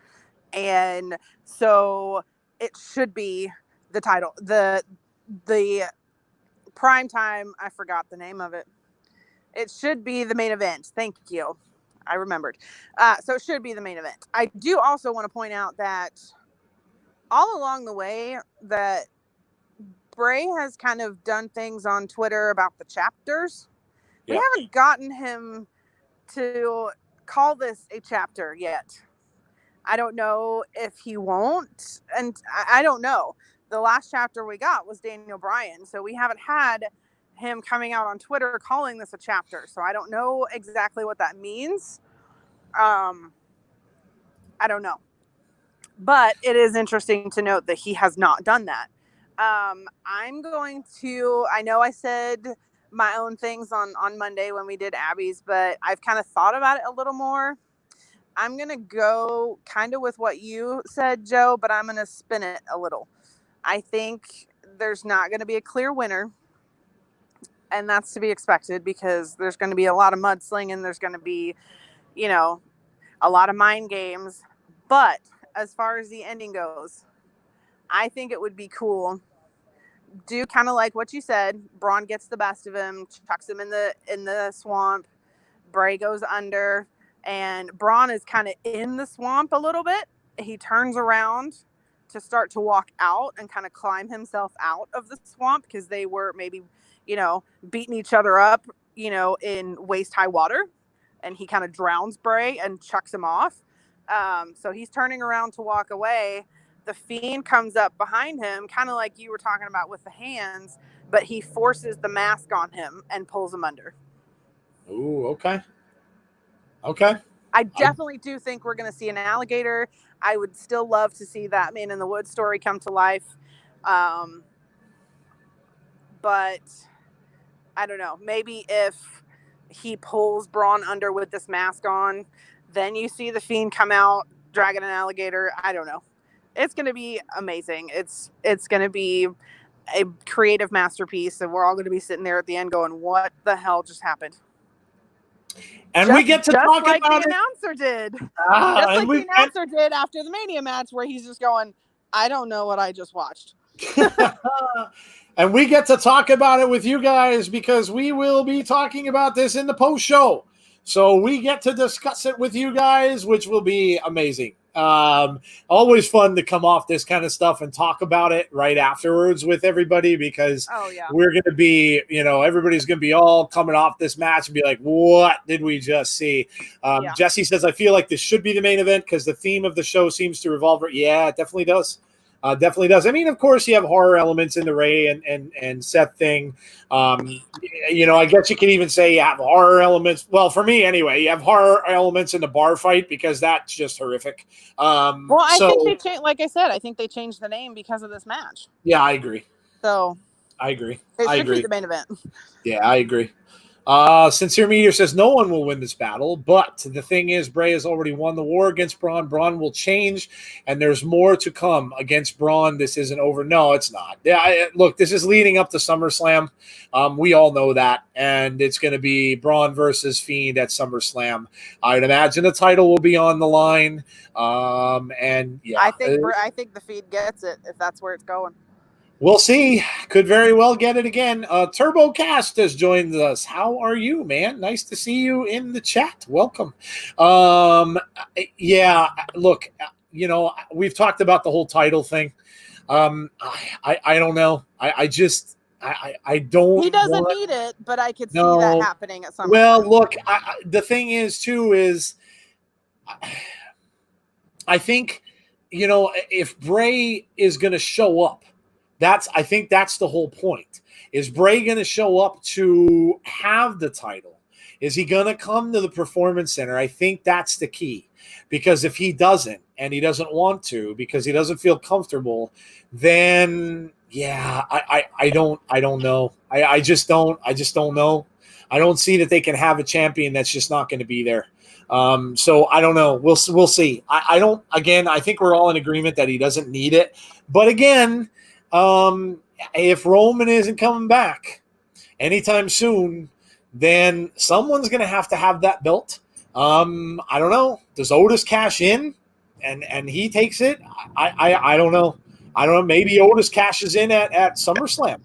And so it should be the title. The prime time, I forgot the name of it. It should be the main event. Thank you. I remembered. So it should be the main event. I do also want to point out that all along the way that Bray has kind of done things on Twitter about the chapters. We haven't gotten him to call this a chapter yet. I don't know if he won't. And I don't know. The last chapter we got was Daniel Bryan. So we haven't had him coming out on Twitter calling this a chapter. So I don't know exactly what that means. I don't know. But it is interesting to note that he has not done that. I know I said my own things on Monday when we did Abby's, but I've kind of thought about it a little more. I'm going to go kind of with what you said, Joe, but I'm going to spin it a little. I think there's not going to be a clear winner, and that's to be expected because there's going to be a lot of mudslinging. There's going to be, a lot of mind games. But as far as the ending goes, I think it would be cool. Do kind of like what you said. Braun gets the best of him, chucks him in the swamp. Bray goes under, and Braun is kind of in the swamp a little bit. He turns around to start to walk out and kind of climb himself out of the swamp because they were maybe, beating each other up, in waist-high water. And he kind of drowns Bray and chucks him off. So he's turning around to walk away. The Fiend comes up behind him, kind of like you were talking about with the hands, but he forces the mask on him and pulls him under. Ooh, okay. Okay. I definitely do think we're going to see an alligator. I would still love to see that Man in the Woods story come to life. But I don't know. Maybe if he pulls Braun under with this mask on, then you see the Fiend come out dragging an alligator. I don't know. It's going to be amazing. It's going to be a creative masterpiece, and we're all going to be sitting there at the end going, what the hell just happened? And we get to talk like about the it. Announcer did. Just like the announcer did after the Mania match, where he's just going, I don't know what I just watched. And we get to talk about it with you guys because we will be talking about this in the post show. So we get to discuss it with you guys, which will be amazing. Always fun to come off this kind of stuff and talk about it right afterwards with everybody because we're going to be, everybody's going to be all coming off this match and be like, what did we just see? Jesse says, I feel like this should be the main event because the theme of the show seems to revolve. Yeah, it definitely does. Definitely does. I mean, of course, you have horror elements in the Ray and Seth thing. I guess you can even say you have horror elements. Well, for me anyway, you have horror elements in the bar fight because that's just horrific. I think they changed. Like I said, I think they changed the name because of this match. Yeah, I agree. So I agree. it should be the main event. Yeah, I agree. Sincere Meteor says no one will win this battle, but the thing is, Bray has already won the war against Braun. Braun will change, and there's more to come against Braun. This isn't over. No, it's not. Yeah, look, this is leading up to SummerSlam. We all know that, and it's going to be Braun versus Fiend at SummerSlam. I'd imagine the title will be on the line. And yeah, I think the Fiend gets it if that's where it's going. We'll see. Could very well get it again. TurboCast has joined us. How are you, man? Nice to see you in the chat. Welcome. Yeah, look, we've talked about the whole title thing. I don't know. I don't. He doesn't need it, but I could see that happening at some point. Well, look, the thing is, too, is I think, if Bray is going to show up, I think that's the whole point. Is Bray going to show up to have the title? Is he going to come to the Performance Center? I think that's the key. Because if he doesn't, and he doesn't want to, because he doesn't feel comfortable, then yeah, I don't know. I just don't know. I don't see that they can have a champion that's just not going to be there. So I don't know. We'll see. I think we're all in agreement that he doesn't need it. But again, if Roman isn't coming back anytime soon, then someone's going to have that belt. I don't know. Does Otis cash in and he takes it? I don't know. I don't know. Maybe Otis cashes in at SummerSlam.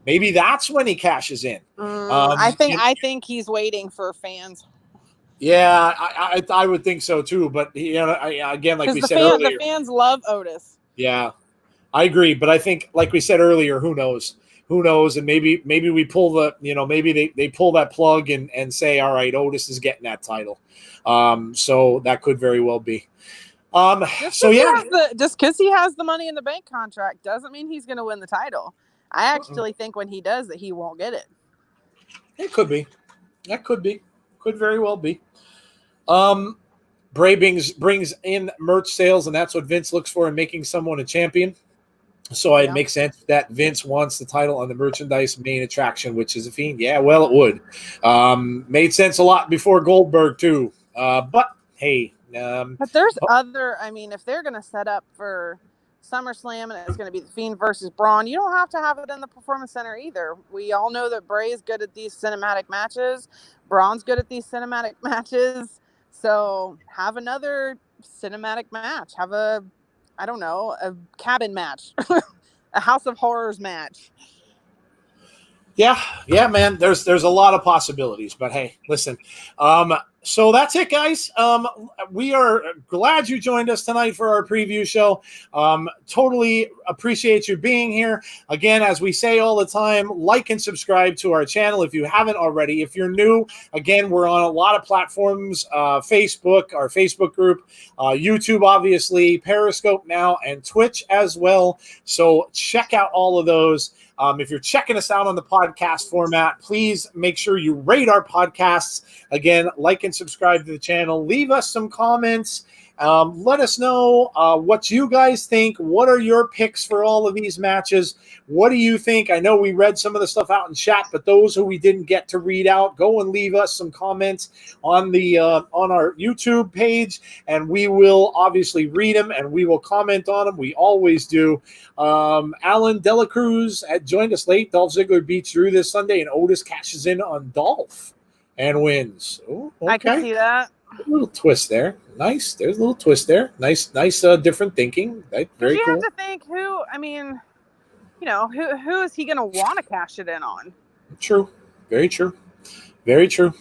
Maybe that's when he cashes in. I think he's waiting for fans. Yeah, I would think so too. But again, like we said earlier, the fans love Otis. Yeah, I agree. But I think, like we said earlier, who knows? Who knows? And maybe we pull maybe they pull that plug and say, all right, Otis is getting that title. So that could very well be. Just because he has the Money in the Bank contract doesn't mean he's going to win the title. I actually think when he does that, he won't get it. It could be. That could be. Could very well be. Bray brings in merch sales, and that's what Vince looks for in making someone a champion. So it makes sense that Vince wants the title on the merchandise main attraction, which is a Fiend. Yeah, well, it would. Made sense a lot before Goldberg, too. But, hey. But there's if they're going to set up for SummerSlam and it's going to be the Fiend versus Braun, you don't have to have it in the Performance Center either. We all know that Bray is good at these cinematic matches. Braun's good at these cinematic matches. So have another cinematic match. Have a cabin match. A House of Horrors match. Yeah, man. There's a lot of possibilities, but hey, listen. So that's it, guys. We are glad you joined us tonight for our preview show. Totally appreciate you being here. Again, as we say all the time, like and subscribe to our channel if you haven't already. If you're new, again, we're on a lot of platforms, Facebook, our Facebook group, YouTube, obviously, Periscope now, and Twitch as well. So check out all of those. If you're checking us out on the podcast format, please make sure you rate our podcasts. Again, like and subscribe to the channel. Leave us some comments. Let us know what you guys think. What are your picks for all of these matches? What do you think? I know we read some of the stuff out in chat, but those who we didn't get to read out, go and leave us some comments on the on our YouTube page, and we will obviously read them and we will comment on them. We always do. Alan Dela Cruz had joined us late. Dolph Ziggler beats Drew this Sunday, and Otis cashes in on Dolph and wins. Ooh, okay. I can see that. A little twist there. Nice. There's a little twist there. Nice, different thinking. Right? Very cool. You have to think who is he going to want to cash it in on? True. Very true. Very true.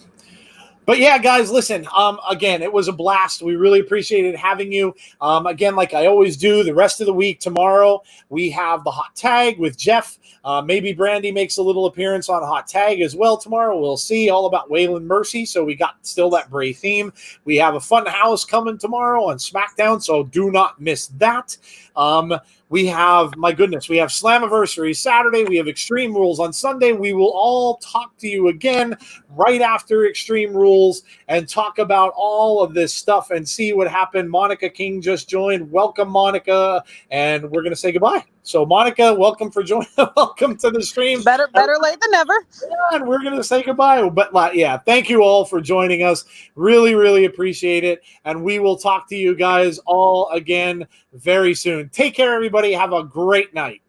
But yeah, guys, listen, again, it was a blast. We really appreciated having you. Again, like I always do, the rest of the week, tomorrow, we have the Hot Tag with Jeff. Maybe Brandy makes a little appearance on Hot Tag as well tomorrow. We'll see, all about Waylon Mercy. So we got still that Bray theme. We have a fun house coming tomorrow on SmackDown, so do not miss that. We have, my goodness, we have Slammiversary Saturday. We have Extreme Rules on Sunday. We will all talk to you again right after Extreme Rules and talk about all of this stuff and see what happened. Monica King just joined. Welcome, Monica. And we're going to say goodbye. So, Monica, welcome for joining. Welcome to the stream. Better late than never. Yeah, and we're going to say goodbye. But yeah, thank you all for joining us. Really, really appreciate it. And we will talk to you guys all again very soon. Take care, everybody. Have a great night.